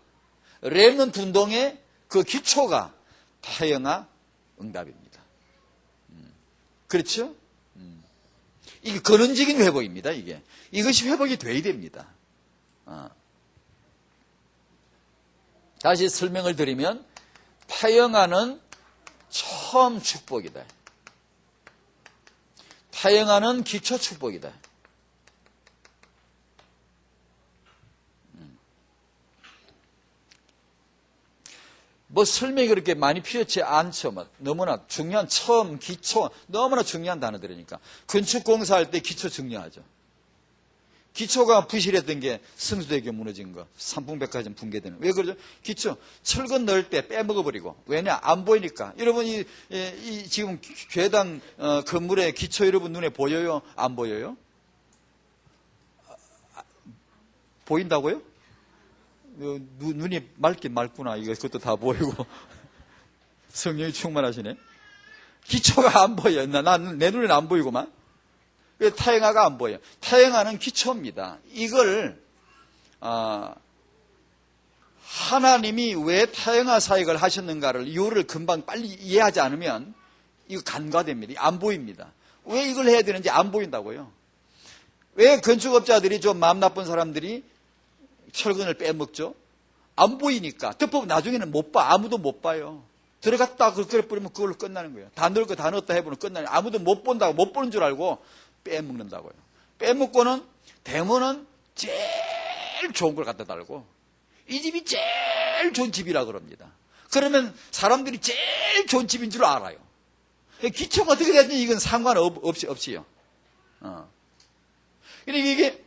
렘넌트 운동의 그 기초가 타영아 응답입니다. 그렇죠? 이게 근원적인 회복입니다. 이것이 회복이 돼야 됩니다. 다시 설명을 드리면 타영아는 처음 축복이다. 타영아는 기초 축복이다. 뭐 설명이 그렇게 많이 필요치 않죠. 너무나 중요한 처음, 기초, 너무나 중요한 단어들이니까. 건축공사할 때 기초 중요하죠. 기초가 부실했던 게 성수대교 무너진 거, 삼풍백화점 붕괴되는. 왜 그러죠? 기초, 철근 넣을 때 빼먹어버리고. 왜냐? 안 보이니까. 여러분, 지금 교회당 건물의 기초 여러분 눈에 보여요? 안 보여요? 보인다고요? 눈이 맑긴 맑구나. 그것도 다 보이고. 성령이 충만하시네. 기초가 안 보여. 내 눈에는 안 보이고만. 왜 타영아가 안 보여? 타영아는 기초입니다. 이걸, 하나님이 왜 타영아 사역을 하셨는가를, 이유를 금방 빨리 이해하지 않으면 이거 간과됩니다. 안 보입니다. 왜 이걸 해야 되는지 안 보인다고요. 왜 건축업자들이 좀 마음 나쁜 사람들이 철근을 빼먹죠? 안 보이니까. 덮어보면 나중에는 못 봐. 아무도 못 봐요. 들어갔다 그렇게 뿌리면 그걸로 끝나는 거예요. 다 넣을 거 다 넣었다 해보면 끝나는 거예요. 아무도 못 본다고, 못 보는 줄 알고 빼먹는다고요. 빼먹고는 대문은 제일 좋은 걸 갖다 달고 이 집이 제일 좋은 집이라 그럽니다. 그러면 사람들이 제일 좋은 집인 줄 알아요. 기초가 어떻게 되는지 이건 상관없이요. 그러니까 이게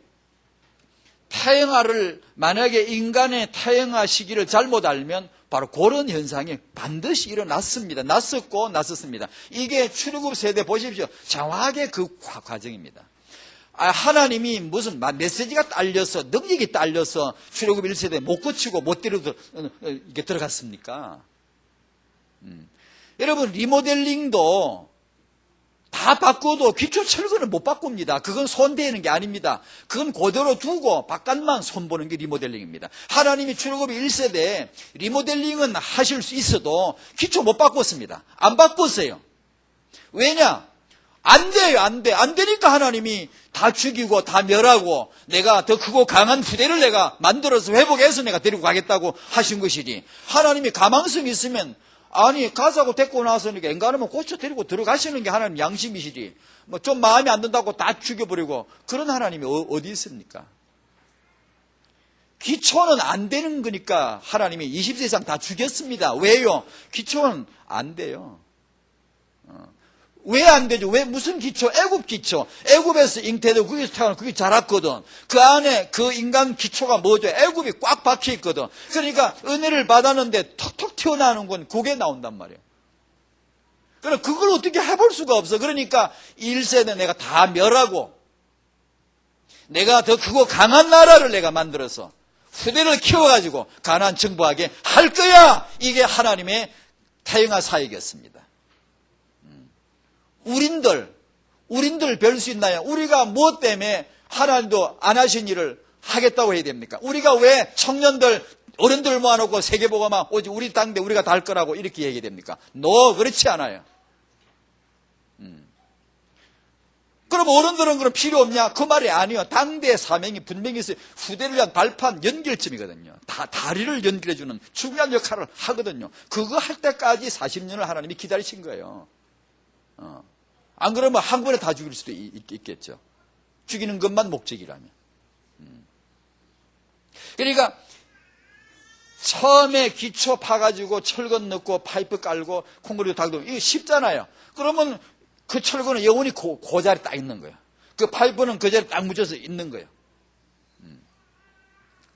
타영아를, 만약에 인간의 타영아 시기를 잘못 알면 바로 그런 현상이 반드시 일어났습니다. 났었습니다. 이게 출애굽 세대 보십시오. 정확하게 그 과정입니다. 하나님이 무슨 메시지가 딸려서, 능력이 딸려서 출애굽 1세대 못 고치고 못 데려도 이게 들어갔습니까? 여러분, 리모델링도 다 바꿔도 기초 철거는 못 바꿉니다. 그건 손대는 게 아닙니다. 그건 그대로 두고 바깥만 손보는 게 리모델링입니다. 하나님이 출애굽 1세대에 리모델링은 하실 수 있어도 기초 못 바꿨습니다. 안 바꿨어요. 왜냐? 안 돼요, 안 돼. 안 되니까 하나님이 다 죽이고 다 멸하고 내가 더 크고 강한 후대를 내가 만들어서 회복해서 내가 데리고 가겠다고 하신 것이지. 하나님이 가망성이 있으면 아니 가자고 데리고 나서니까 엔간하면 고쳐 데리고 들어가시는 게 하나님 양심이시지. 뭐 좀 마음에 안 든다고 다 죽여버리고 그런 하나님이 어디 있습니까? 기초는 안 되는 거니까 하나님이 20세 이상 다 죽였습니다. 왜요? 기초는 안 돼요. 왜 안 되죠? 왜 무슨 기초? 애굽 기초. 애굽에서 잉태되고 거기서 태어나고 그게 자랐거든. 그 안에 그 인간 기초가 뭐죠? 애굽이 꽉 박혀 있거든. 그러니까 은혜를 받았는데 턱턱 튀어나오는 건 그게 나온단 말이에요. 그럼 그걸 어떻게 해볼 수가 없어. 그러니까 1세대 내가 다 멸하고 내가 더 크고 강한 나라를 내가 만들어서 후대를 키워가지고 가나안 정복하게 할 거야. 이게 하나님의 타영화 사역이었습니다. 우린들 별 수 있나요? 우리가 무엇 때문에 하나님도 안 하신 일을 하겠다고 해야 됩니까? 우리가 왜 청년들, 어른들 모아놓고 세계보고만 오직 우리 땅인데 우리가 다 할 거라고 이렇게 얘기해야 됩니까? 그렇지 않아요. 그럼 어른들은 그럼 필요 없냐? 그 말이 아니에요. 당대의 사명이 분명히 있어요. 후대를 위한 발판 연결점이거든요. 다리를 연결해주는 중요한 역할을 하거든요. 그거 할 때까지 40년을 하나님이 기다리신 거예요. 안 그러면 한 번에 다 죽일 수도 있겠죠. 죽이는 것만 목적이라면. 그러니까 처음에 기초 파가지고 철근 넣고 파이프 깔고 콘크리트 달고 이거 쉽잖아요. 그러면 그 철근은 영원히 그 자리에 딱 있는 거예요. 그 파이프는 그 자리에 딱 묻혀서 있는 거예요.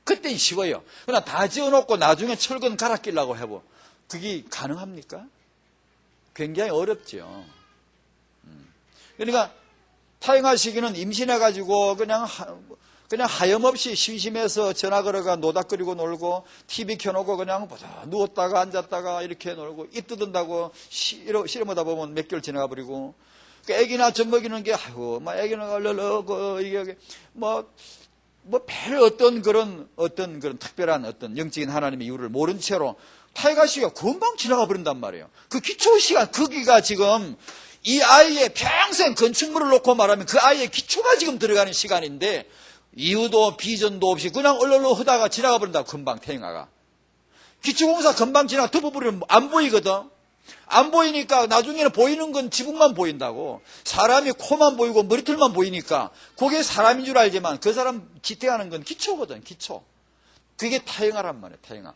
그때는 쉬워요. 그러나 다 지어놓고 나중에 철근 갈아 끼려고 해보. 그게 가능합니까? 굉장히 어렵죠. 그러니까 타영화 시기는 임신해가지고 그냥 하염없이 심심해서 전화 걸어가 노닥거리고 놀고 TV 켜놓고 그냥 누웠다가 앉았다가 이렇게 놀고 입 뜯은다고 씨름하다 보면 몇 개월 지나가 버리고 애기나 젖먹이는 게 아이고 막 애기는 얼얼어 이게 별 어떤 그런 특별한 어떤 영적인 하나님의 이유를 모른 채로 타영화 시기가 금방 지나가 버린단 말이에요. 그 기초 시간 거기가 지금 이 아이의 평생 건축물을 놓고 말하면 그 아이의 기초가 지금 들어가는 시간인데 이유도 비전도 없이 그냥 얼얼로 하다가 지나가 버린다. 금방 태영아가. 기초공사 금방 지나가 덮어버리면 안 보이거든. 안 보이니까 나중에는 보이는 건 지붕만 보인다고. 사람이 코만 보이고 머리털만 보이니까 그게 사람인 줄 알지만 그 사람 지탱하는 건 기초거든. 기초. 그게 타영아란 말이에요. 타영아.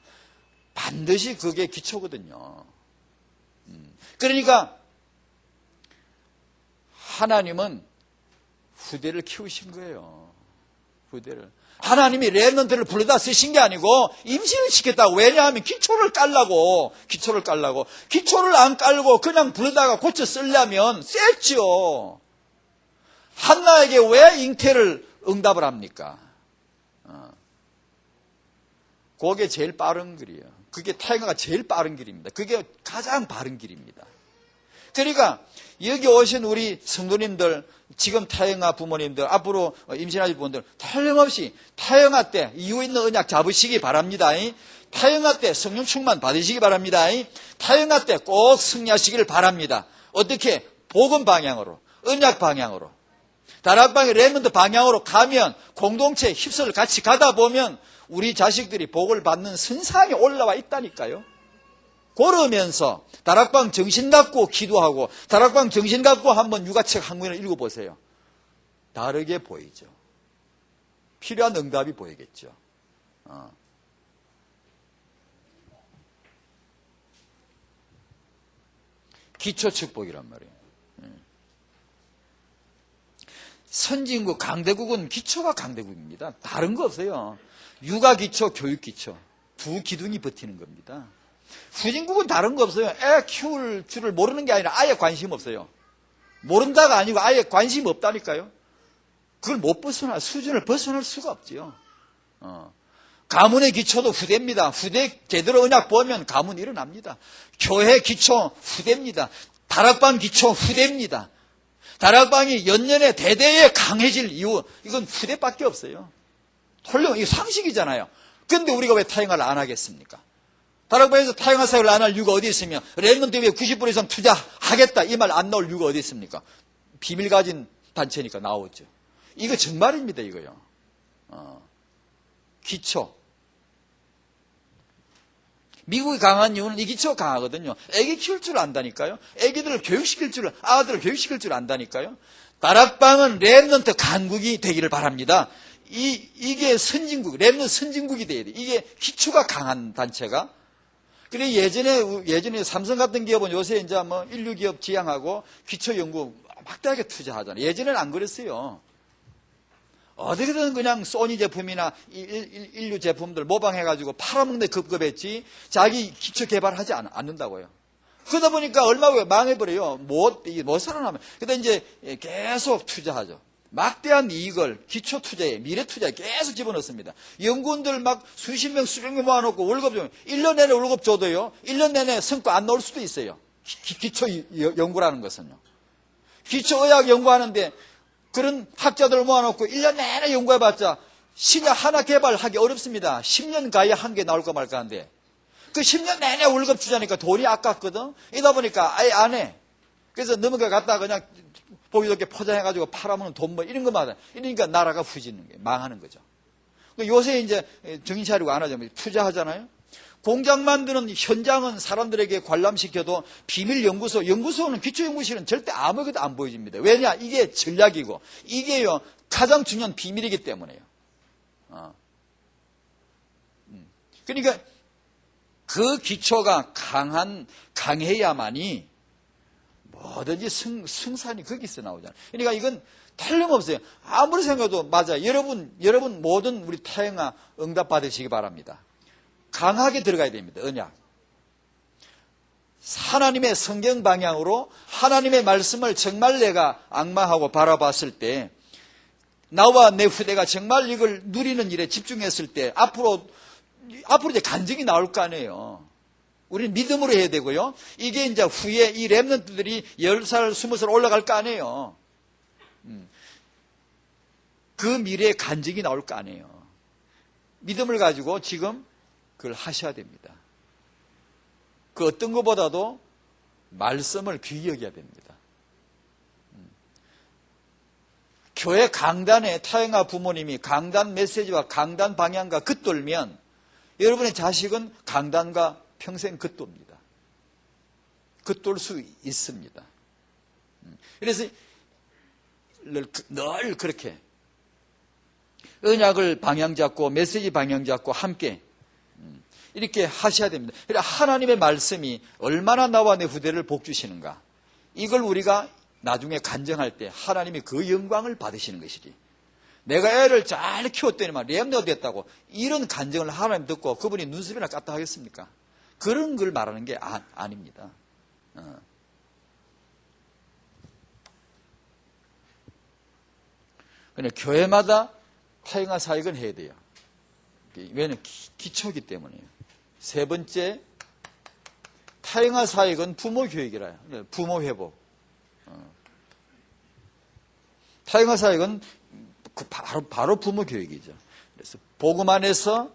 반드시 그게 기초거든요. 그러니까 하나님은 후대를 키우신 거예요. 후대를. 하나님이 렘넌트를 불러다 쓰신 게 아니고 임신을 시켰다고. 왜냐하면 기초를 깔라고. 기초를 안 깔고 그냥 불러다가 고쳐 쓰려면 셌죠. 한나에게 왜 잉태를 응답을 합니까? 그게 제일 빠른 길이에요. 그게 타영아가 제일 빠른 길입니다. 그게 가장 바른 길입니다. 그러니까 여기 오신 우리 성도님들, 지금 타영아 부모님들, 앞으로 임신하실 분들 틀림없이 타영아 때 이유 있는 언약 잡으시기 바랍니다. 타영아 때 성령 충만 받으시기 바랍니다. 타영아 때 꼭 승리하시기를 바랍니다. 어떻게? 복음 방향으로, 언약 방향으로, 다락방의 렘넌트 방향으로 가면 공동체 휩쓸어 같이 가다 보면 우리 자식들이 복을 받는 선상에 올라와 있다니까요. 걸으면서 다락방 정신 갖고 기도하고 다락방 정신 갖고 한번 육아책 한 권을 읽어보세요. 다르게 보이죠. 필요한 응답이 보이겠죠. 기초 축복이란 말이에요. 선진국, 강대국은 기초가 강대국입니다. 다른 거 없어요. 육아 기초, 교육 기초. 두 기둥이 버티는 겁니다. 후진국은 다른 거 없어요. 애 키울 줄을 모르는 게 아니라 아예 관심 없어요. 모른다가 아니고 아예 관심 없다니까요. 그걸 못 벗어나, 수준을 벗어날 수가 없지요. 가문의 기초도 후대입니다. 후대 제대로 언약 보면 가문 일어납니다. 교회 기초 후대입니다. 다락방 기초 후대입니다. 다락방이 연년에 대대에 강해질 이유, 이건 후대밖에 없어요. 훌륭, 이거 상식이잖아요. 근데 우리가 왜 타영화를 안 하겠습니까? 다락방에서 타영화 사역을 안 할 이유가 어디 있으며, 랩런트 위에 90% 이상 투자하겠다, 이 말 안 나올 이유가 어디 있습니까? 비밀 가진 단체니까 나오죠. 이거 정말입니다, 이거요. 기초. 미국이 강한 이유는 이 기초가 강하거든요. 애기 키울 줄 안다니까요. 애기들을 교육시킬 줄, 아들을 교육시킬 줄 안다니까요. 다락방은 랩런트 강국이 되기를 바랍니다. 이게 선진국, 랩런트 선진국이 돼야 돼. 이게 기초가 강한 단체가. 그래 예전에 삼성 같은 기업은 요새 이제 뭐 인류 기업 지향하고 기초 연구 막대하게 투자하잖아요. 예전에는 안 그랬어요. 어떻게든 그냥 소니 제품이나 인류 제품들 모방해가지고 팔아먹는 데 급급했지 자기 기초 개발하지 않는다고요. 그러다 보니까 얼마나 망해버려요. 못 살아남아요. 그러다 이제 계속 투자하죠. 막대한 이익을 기초 투자에, 미래 투자에 계속 집어넣습니다. 연구원들 막 수십 명, 수백 명 모아놓고 월급 좀, 1년 내내 월급 줘도요, 1년 내내 성과 안 나올 수도 있어요. 기초 연구라는 것은요. 기초의학 연구하는데 그런 학자들 모아놓고 1년 내내 연구해봤자 신약 하나 개발하기 어렵습니다. 10년 가야 한 개 나올까 말까 하는데 그 10년 내내 월급 주자니까 돈이 아깝거든. 이러다 보니까 아예 안 해. 그래서 넘어가 갖다가 그냥 보기 좋게 포장해가지고 팔아먹는 돈 뭐 이런 것만 하다. 이러니까 나라가 후지는 거예요. 망하는 거죠. 요새 이제 정신 차리고 안 하죠. 투자하잖아요. 공장 만드는 현장은 사람들에게 관람시켜도 비밀 연구소는 기초연구실은 절대 아무것도 안 보여줍니다. 왜냐? 이게 전략이고 이게요 가장 중요한 비밀이기 때문에요. 그러니까 그 기초가 강해야만이 뭐든지 승산이 거기서 나오잖아요. 그러니까 이건 틀림없어요. 아무리 생각해도 맞아요. 여러분 모든 우리 타영아 응답 받으시기 바랍니다. 강하게 들어가야 됩니다. 언약. 하나님의 성경 방향으로 하나님의 말씀을 정말 내가 악마하고 바라봤을 때 나와 내 후대가 정말 이걸 누리는 일에 집중했을 때 앞으로 이제 간증이 나올 거 아니에요. 우리는 믿음으로 해야 되고요. 이게 이제 후에 이 랩런트들이 10살, 20살 올라갈 거 아니에요. 그 미래에 간증이 나올 거 아니에요. 믿음을 가지고 지금 그걸 하셔야 됩니다. 그 어떤 것보다도 말씀을 귀히 여겨야 됩니다. 교회 강단에 타영아 부모님이 강단 메시지와 강단 방향과 긋돌면 여러분의 자식은 강단과 평생 긋돕니다. 긋돌 수 있습니다. 그래서 늘 그렇게 언약을 방향 잡고 메시지 방향 잡고 함께 이렇게 하셔야 됩니다. 하나님의 말씀이 얼마나 나와 내 후대를 복주시는가 이걸 우리가 나중에 간증할 때 하나님이 그 영광을 받으시는 것이지 내가 애를 잘 키웠더니만 렘너가 됐다고 이런 간증을 하나님 듣고 그분이 눈썹이나 깠다 하겠습니까? 그런 걸 말하는 게 아닙니다. 그냥 교회마다 타영아 사역은 해야 돼요. 왜냐하면 기초이기 때문이에요. 세 번째, 타영아 사역은 부모 교육이라요. 부모 회복. 타영아 사역은 바로 부모 교육이죠. 그래서 복음 안에서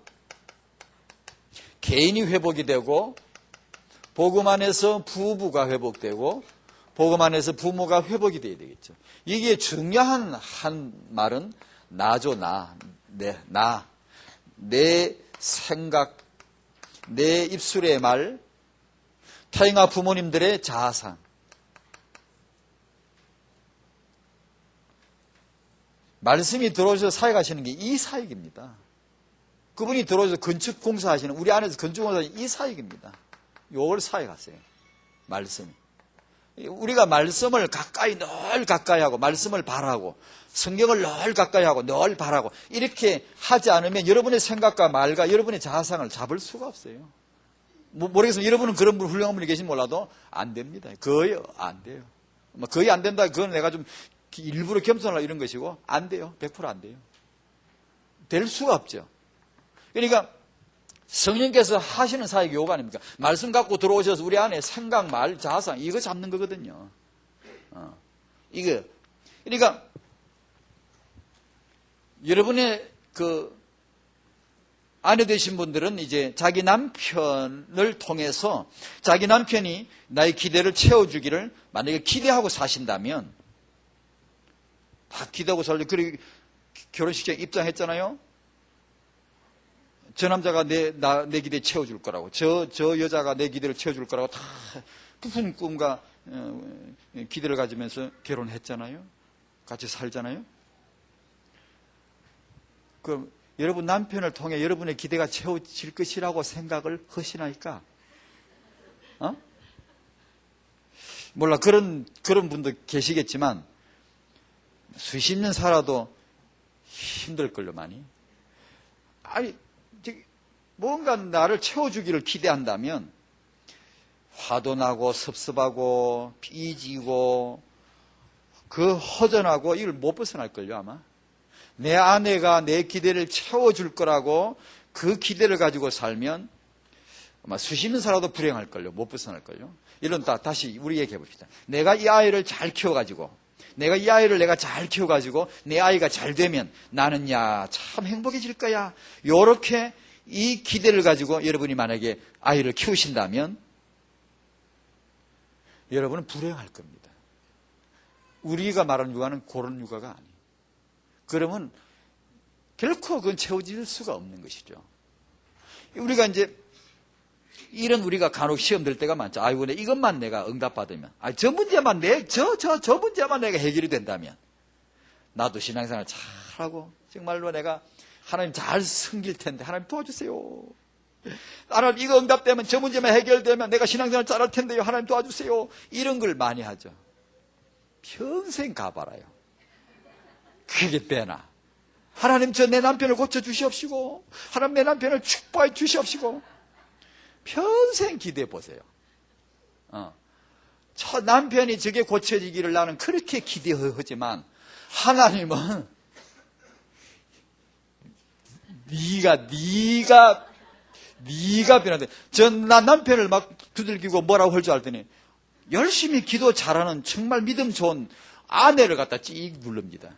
개인이 회복이 되고, 복음 안에서 부부가 회복되고, 복음 안에서 부모가 회복이 돼야 되겠죠. 이게 중요한 한 말은 나죠, 나. 내 생각, 내 입술의 말, 타영아 부모님들의 자아상. 말씀이 들어오셔서 사역하시는 게 이 사역입니다. 그분이 들어오셔서 건축공사 하시는, 우리 안에서 건축공사 하시는 이 사역입니다. 요걸 사역하세요. 말씀. 우리가 말씀을 늘 가까이 하고, 말씀을 바라고, 성경을 늘 가까이 하고, 늘 바라고, 이렇게 하지 않으면 여러분의 생각과 말과 여러분의 자아상을 잡을 수가 없어요. 모르겠습니다. 여러분은 그런 훌륭한 분이 계신 몰라도 안 됩니다. 거의 안 돼요. 거의 안 된다. 그건 내가 좀 일부러 겸손하려고 이런 것이고 안 돼요. 100% 안 돼요. 될 수가 없죠. 그러니까 성령께서 하시는 사역이 요거 아닙니까? 말씀 갖고 들어오셔서 우리 안에 생각, 말, 자상 이거 잡는 거거든요. 이거. 그러니까 여러분의 그 아내 되신 분들은 이제 자기 남편을 통해서 자기 남편이 나의 기대를 채워주기를 만약에 기대하고 사신다면 다 기대하고 살죠. 그리고 결혼식장에 입장했잖아요. 저 남자가 내 기대 채워줄 거라고, 저 여자가 내 기대를 채워줄 거라고 다 무슨 꿈과 기대를 가지면서 결혼했잖아요. 같이 살잖아요. 그럼 여러분 남편을 통해 여러분의 기대가 채워질 것이라고 생각을 하시나이까? 몰라, 그런 분도 계시겠지만 수십 년 살아도 힘들걸요, 많이. 아니, 뭔가 나를 채워주기를 기대한다면 화도 나고 섭섭하고 삐지고 그 허전하고 이걸 못 벗어날걸요, 아마. 내 아내가 내 기대를 채워줄 거라고 그 기대를 가지고 살면 아마 수십 년 살아도 불행할걸요, 못 벗어날걸요. 이런 다시 우리 얘기해 봅시다. 내가 이 아이를 잘 키워가지고 내가 이 아이를 내가 잘 키워가지고 내 아이가 잘 되면 나는 참 행복해질 거야. 요렇게 이 기대를 가지고 여러분이 만약에 아이를 키우신다면 여러분은 불행할 겁니다. 우리가 말하는 육아는 그런 육아가 아니에요. 그러면 결코 그건 채워질 수가 없는 것이죠. 우리가 이제 이런 우리가 간혹 시험 들 때가 많죠. 아이고, 이것만 내가 응답받으면, 저 문제만 저 문제만 내가 해결이 된다면 나도 신앙생활 잘하고 정말로 내가 하나님 잘 섬길 텐데 하나님 도와주세요. 하나님 이거 응답되면 저 문제만 해결되면 내가 신앙생활 잘할 텐데요. 하나님 도와주세요. 이런 걸 많이 하죠. 평생 가봐라요. 그게 되나? 하나님 내 남편을 고쳐주시옵시고 하나님 내 남편을 축복해 주시옵시고 평생 기대해 보세요. 저 남편이 저게 고쳐지기를 나는 그렇게 기대하지만 하나님은 네가 변한다. 나 남편을 막 두들기고 뭐라고 할 줄 알더니 열심히 기도 잘하는 정말 믿음 좋은 아내를 갖다 찍 누릅니다.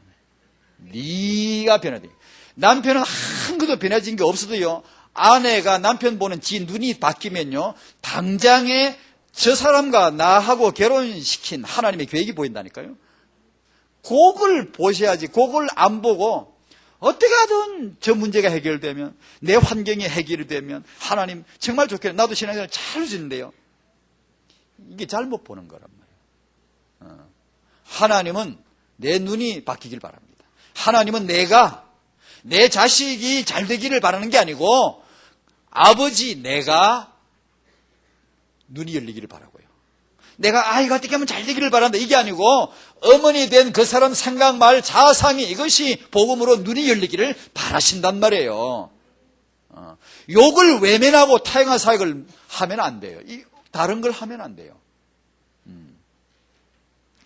네가 변하대. 남편은 한 것도 변해진 게 없어도요. 아내가 남편 보는 지 눈이 바뀌면요. 당장에 저 사람과 나하고 결혼시킨 하나님의 계획이 보인다니까요. 그걸 보셔야지. 그걸 안 보고 어떻게 하든 저 문제가 해결되면 내 환경이 해결이 되면 하나님 정말 좋겠네. 나도 신앙생활 잘 지는데요. 이게 잘못 보는 거란 말이에요. 하나님은 내 눈이 바뀌길 바랍니다. 하나님은 내 자식이 잘 되기를 바라는 게 아니고 아버지 내가 눈이 열리기를 바라고요. 내가 아이가 어떻게 하면 잘 되기를 바란다. 이게 아니고 어머니 된 그 사람 생각, 말, 자상이 이것이 복음으로 눈이 열리기를 바라신단 말이에요. 욕을 외면하고 타협한 사역을 하면 안 돼요. 다른 걸 하면 안 돼요.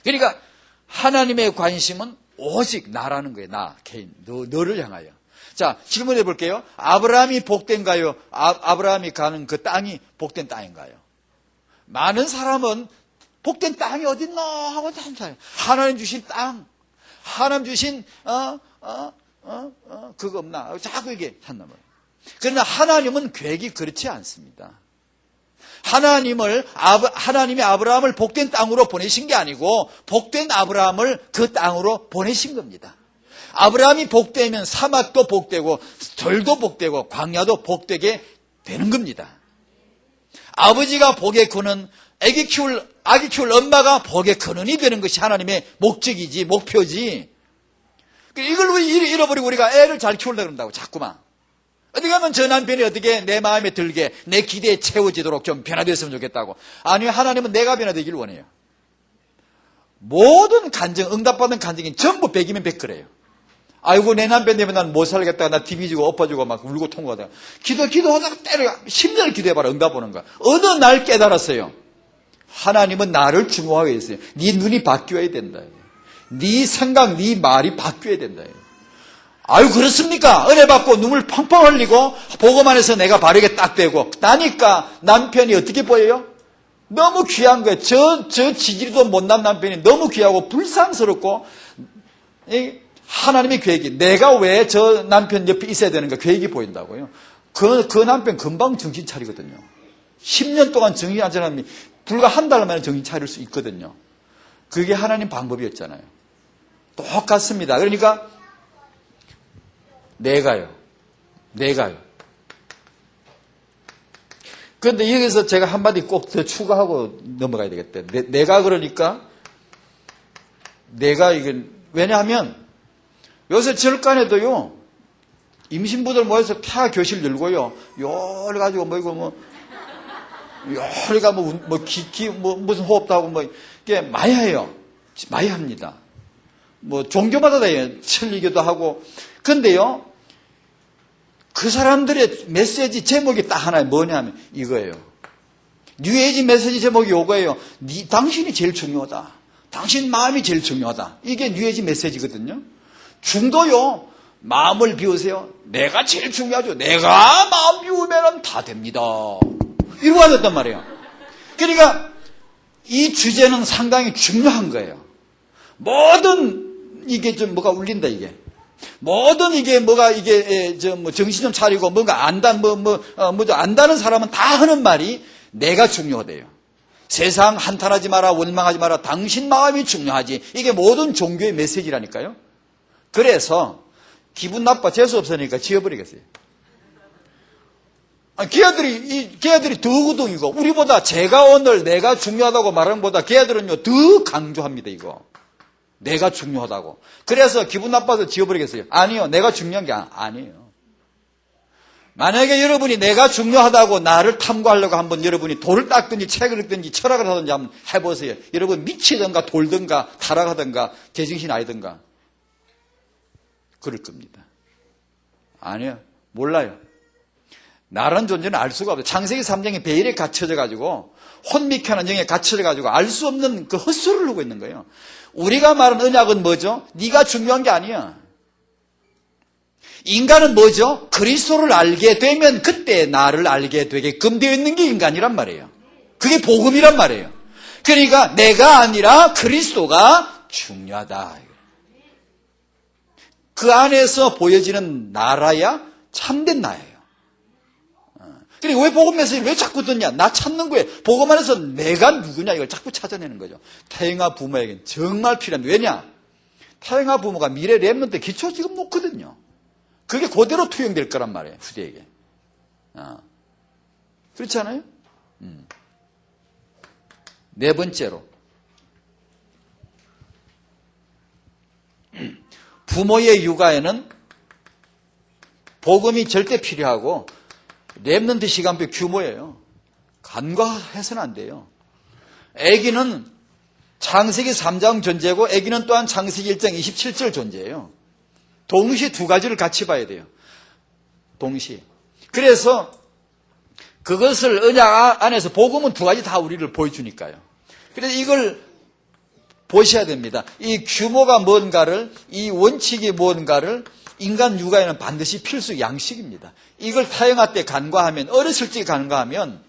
그러니까 하나님의 관심은 오직 나라는 거예요. 나, 개인, 너를 향하여. 자, 질문해 볼게요. 아브라함이 복된가요? 아브라함이 가는 그 땅이 복된 땅인가요? 많은 사람은 복된 땅이 어딨나 하고 참사요. 하나님 주신 땅, 하나님 주신 그거 없나? 자꾸 이게 한단 말이에요. 그러나 하나님은 계획이 그렇지 않습니다. 하나님이 아브라함을 복된 땅으로 보내신 게 아니고 복된 아브라함을 그 땅으로 보내신 겁니다. 아브라함이 복되면 사막도 복되고 들도 복되고 광야도 복되게 되는 겁니다. 아버지가 복의 근원, 아기 키울 엄마가 복의 근원이 되는 것이 하나님의 목적이지, 목표지. 이걸 왜 잃어버리고 우리가 애를 잘 키우려고 그런다고, 자꾸만. 어떻게 하면 저 남편이 어떻게 내 마음에 들게, 내 기대에 채워지도록 좀 변화됐으면 좋겠다고. 아니요, 하나님은 내가 변화되기를 원해요. 모든 간증, 응답받은 간증이 전부 100이면 100 그래요. 아이고, 내 남편 되면 난 못 살겠다가 나 TV 주고 엎어주고 막 울고 통과하다가 기도하다가 때려 10년을 기도해봐라. 응답 보는 거야. 어느 날 깨달았어요. 하나님은 나를 주목하고 있어요. 네 눈이 바뀌어야 된다. 네 생각, 네 말이 바뀌어야 된다. 아유, 그렇습니까? 은혜 받고 눈물 펑펑 흘리고 복음 안에서 내가 바르게 딱 되고 나니까 남편이 어떻게 보여요? 너무 귀한 거예요. 저 지지리도 못난 남편이 너무 귀하고 불쌍스럽고, 하나님의 계획이 내가 왜 저 남편 옆에 있어야 되는가 계획이 보인다고요. 그 남편 금방 정신 차리거든요. 10년 동안 정신 안 차리면 불과 한 달 만에 정신 차릴 수 있거든요. 그게 하나님 방법이었잖아요. 똑같습니다. 그러니까 내가요. 그런데 여기서 제가 한마디 꼭 더 추가하고 넘어가야 되겠다. 내가 그러니까 내가 이게 왜냐하면 요새 절간에도요 임신부들 모여서 폐하 교실 열고요 요래 가지고 뭐 이거 뭐 요래가 뭐 무슨 호흡도 하고 뭐 이게 많이 해요. 많이 합니다. 뭐 종교마다 다 천리교도 하고. 근데요 그 사람들의 메시지 제목이 딱 하나 뭐냐면 이거예요. 뉴에이지 메시지 제목이 이거예요. 당신이 제일 중요하다. 당신 마음이 제일 중요하다. 이게 뉴에이지 메시지거든요. 중도요. 마음을 비우세요. 내가 제일 중요하죠. 내가 마음 비우면 다 됩니다. 이러고 하셨단 말이에요. 그러니까 이 주제는 상당히 중요한 거예요. 모든 이게 좀 뭐가 울린다 이게. 모든 이게 뭐가 이게 뭐 정신 좀 차리고 뭔가 안다는 사람은 다 하는 말이 내가 중요하대요. 세상 한탄하지 마라, 원망하지 마라, 당신 마음이 중요하지. 이게 모든 종교의 메시지라니까요. 그래서 기분 나빠 재수 없으니까 지어버리겠어요. 걔들이 더 우동이고 우리보다 제가 오늘 내가 중요하다고 말하는 것보다 걔들은요 더 강조합니다. 이거 내가 중요하다고. 그래서 기분 나빠서 지어버리겠어요. 아니요, 내가 중요한 게 아니에요. 만약에 여러분이 내가 중요하다고 나를 탐구하려고 한번 여러분이 돌을 닦든지 책을 읽든지 철학을 하든지 한번 해보세요. 여러분 미치든가 돌든가 타락하든가 제정신 아니든가 그럴 겁니다. 아니요, 몰라요. 나라는 존재는 알 수가 없어요. 창세기 3장에 베일에 갇혀져 가지고 혼미케하는 영에 갇혀져 가지고 알 수 없는 그 헛소리를 하고 있는 거예요. 우리가 말하는 언약은 뭐죠? 네가 중요한 게 아니야. 인간은 뭐죠? 그리스도를 알게 되면 그때 나를 알게 되게끔 되어 있는 게 인간이란 말이에요. 그게 복음이란 말이에요. 그러니까 내가 아니라 그리스도가 중요하다. 그 안에서 보여지는 나라야 참된 나예요. 그러니까 왜 복음 메시지를 왜 자꾸 듣냐? 나 찾는 거예요. 복음 안에서 내가 누구냐 이걸 자꾸 찾아내는 거죠. 태영아 부모에겐 정말 필요합니다. 왜냐? 태영아 부모가 미래 렘넌트 기초 지금 놓거든요. 그게 그대로 투영될 거란 말이에요. 후대에게. 그렇지 않아요? 네 번째로 부모의 육아에는 복음이 절대 필요하고 렘넌트 시간표 규모예요. 간과해서는 안 돼요. 아기는 창세기 3장 존재고 아기는 또한 창세기 1장 27절 존재예요. 동시에 두 가지를 같이 봐야 돼요. 동시에. 그래서 그것을 언약 안에서 복음은 두 가지 다 우리를 보여주니까요. 그래서 이걸 보셔야 됩니다. 이 규모가 뭔가를, 이 원칙이 뭔가를 인간 육아에는 반드시 필수 양식입니다. 이걸 타영아 때 간과하면, 어렸을 때 간과하면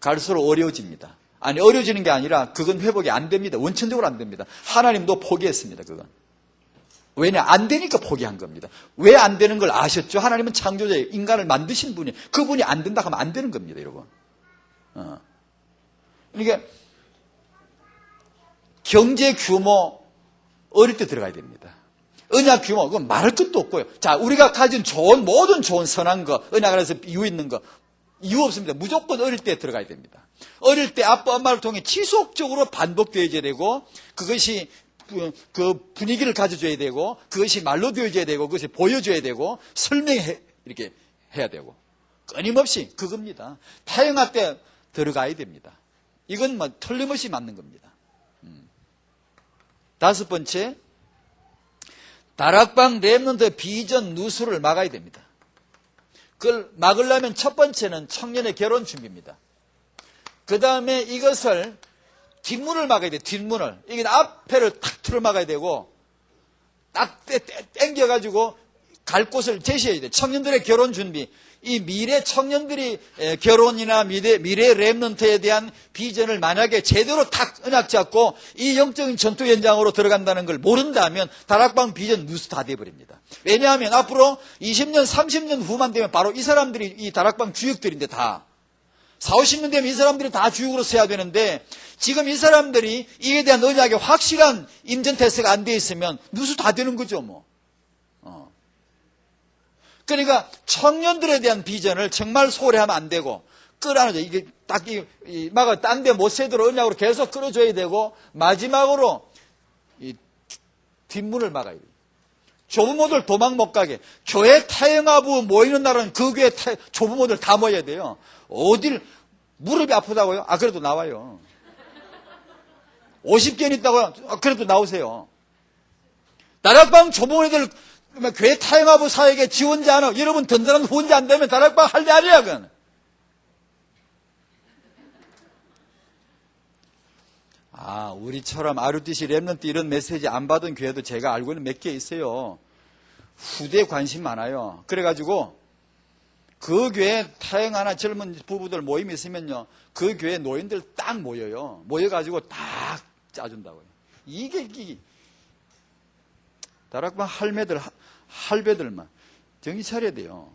갈수록 어려워집니다. 아니, 어려워지는 게 아니라 그건 회복이 안 됩니다. 원천적으로 안 됩니다. 하나님도 포기했습니다. 그건. 왜냐? 안 되니까 포기한 겁니다. 왜 안 되는 걸 아셨죠? 하나님은 창조자예요. 인간을 만드신 분이, 그분이 안 된다 하면 안 되는 겁니다, 여러분. 그러니까 경제 규모 어릴 때 들어가야 됩니다. 언약 규모, 그건 말할 것도 없고요. 자, 우리가 가진 모든 좋은 선한 거, 언약 안에서 이유 있는 거, 이유 없습니다. 무조건 어릴 때 들어가야 됩니다. 어릴 때 아빠, 엄마를 통해 지속적으로 반복되어야 되고, 그것이 그 분위기를 가져줘야 되고, 그것이 말로 되어져야 되고, 그것이 보여줘야 되고, 이렇게 해야 되고, 끊임없이 그겁니다. 타영아 때 들어가야 됩니다. 이건 뭐 틀림없이 맞는 겁니다. 다섯 번째, 다락방 렘넌트 비전 누수를 막아야 됩니다. 그걸 막으려면 첫 번째는 청년의 결혼 준비입니다. 그 다음에 이것을 뒷문을 막아야 돼. 뒷문을. 이게 앞에를 탁 틀어막아야 되고 딱 땡겨가지고 갈 곳을 제시해야 돼. 청년들의 결혼 준비. 이 미래 청년들이 결혼이나 미래 랩런트에 대한 비전을 만약에 제대로 탁 은약 잡고 이 영적인 전투 현장으로 들어간다는 걸 모른다면 다락방 비전 누수 다 돼버립니다. 왜냐하면 앞으로 20년, 30년 후만 되면 바로 이 사람들이 이 다락방 주역들인데 다 40, 50년 되면 이 사람들이 다 주역으로 서야 되는데 지금 이 사람들이 이에 대한 언약의 확실한 임전 태세가 안 돼 있으면 누수 다 되는 거죠 뭐. 그러니까 청년들에 대한 비전을 정말 소홀히하면 안 되고 끌어안아줘. 이게 딱 막아 딴 데 못 새도록 언약으로 계속 끌어줘야 되고 마지막으로 이 뒷문을 막아야 돼. 조부모들 도망 못 가게. 교회 타영하부 모이는 날은 그 교회 조부모들 다 모여야 돼요. 어딜 무릎이 아프다고요? 아 그래도 나와요. 50개는 있다고요? 아, 그래도 나오세요. 다락방 조부모들 교회 타영하부 사역에 지원자 하나, 여러분 든든한 후원자 안 되면 다락방 할래 아니야, 그건. 아, 우리처럼 RUTC 랩런트 이런 메시지 안 받은 교회도 제가 알고 있는 몇 개 있어요. 후대에 관심 많아요. 그래가지고 그 교회 타영하나 젊은 부부들 모임이 있으면요. 그 교회 노인들 딱 모여요. 모여가지고 딱 짜준다고요. 이게 다락방 할배들만 정신 차려야 돼요.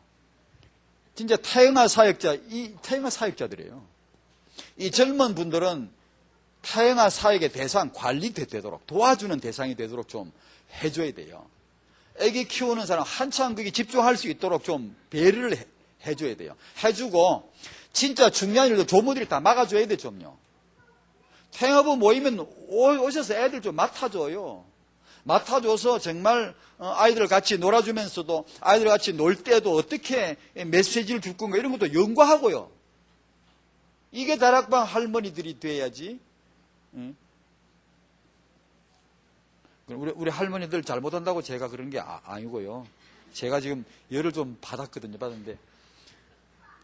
진짜 타영하 사역자들이에요. 이 젊은 분들은 타영하 사역의 대상, 관리되도록 도와주는 대상이 되도록 좀 해줘야 돼요. 애기 키우는 사람 한참 그게 집중할 수 있도록 좀 배려를 해줘야 돼요. 해주고 진짜 중요한 일도 조부들이 다 막아줘야 돼 좀요. 타영하부 모이면 오셔서 애들 좀 맡아줘요. 맡아줘서 정말 아이들 같이 놀아주면서도 아이들 같이 놀 때도 어떻게 메시지를 줄 건가 이런 것도 연구하고요. 이게 다락방 할머니들이 돼야지. 우리 할머니들 잘못한다고 제가 그런 게 아니고요. 제가 지금 열을 좀 받았는데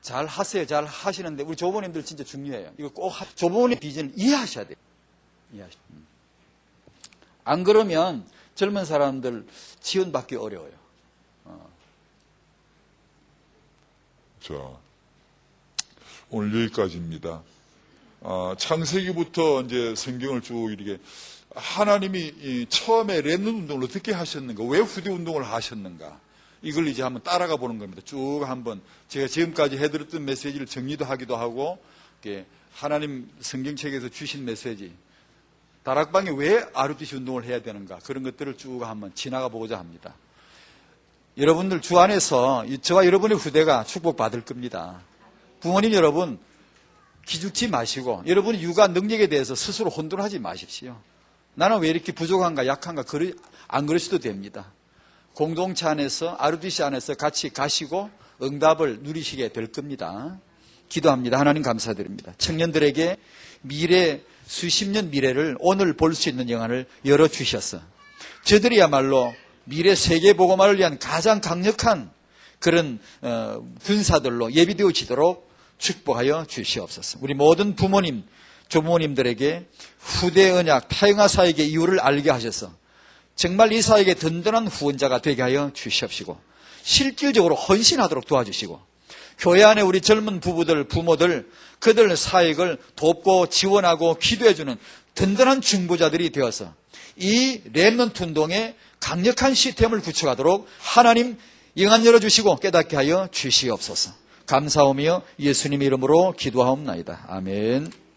잘 하세요. 잘 하시는데 우리 조부모님들 진짜 중요해요. 이거 꼭 조부모님 비전을 이해하셔야 돼요. 안 그러면 젊은 사람들 지원받기 어려워요. 자, 오늘 여기까지입니다. 창세기부터 이제 성경을 쭉 이렇게 하나님이 처음에 랩넌트 운동을 어떻게 하셨는가, 왜 후대 운동을 하셨는가, 이걸 이제 한번 따라가 보는 겁니다. 쭉 한번 제가 지금까지 해드렸던 메시지를 정리도 하기도 하고, 하나님 성경책에서 주신 메시지, 다락방에 왜 RUTC 운동을 해야 되는가, 그런 것들을 쭉 한번 지나가 보고자 합니다. 여러분들 주 안에서 저와 여러분의 후대가 축복받을 겁니다. 부모님 여러분 기죽지 마시고 여러분의 육아 능력에 대해서 스스로 혼돈하지 마십시오. 나는 왜 이렇게 부족한가 약한가 안 그러셔도 됩니다. 공동체 안에서 RUTC 안에서 같이 가시고 응답을 누리시게 될 겁니다. 기도합니다. 하나님 감사드립니다. 청년들에게 수십 년 미래를 오늘 볼 수 있는 영안을 열어주셔서 저들이야말로 미래 세계복음화를 위한 가장 강력한 그런 군사들로 예비되어지도록 축복하여 주시옵소서. 우리 모든 부모님, 조부모님들에게 후대 언약, 타영하 사역의 이유를 알게 하셔서 정말 이 사역의 든든한 후원자가 되게 하여 주시옵시고 실질적으로 헌신하도록 도와주시고 교회 안에 우리 젊은 부부들, 부모들, 그들 사역을 돕고 지원하고 기도해주는 든든한 중보자들이 되어서 이 랩넌트 운동에 강력한 시스템을 구축하도록 하나님 영안 열어주시고 깨닫게 하여 주시옵소서. 감사하며 예수님 이름으로 기도하옵나이다. 아멘.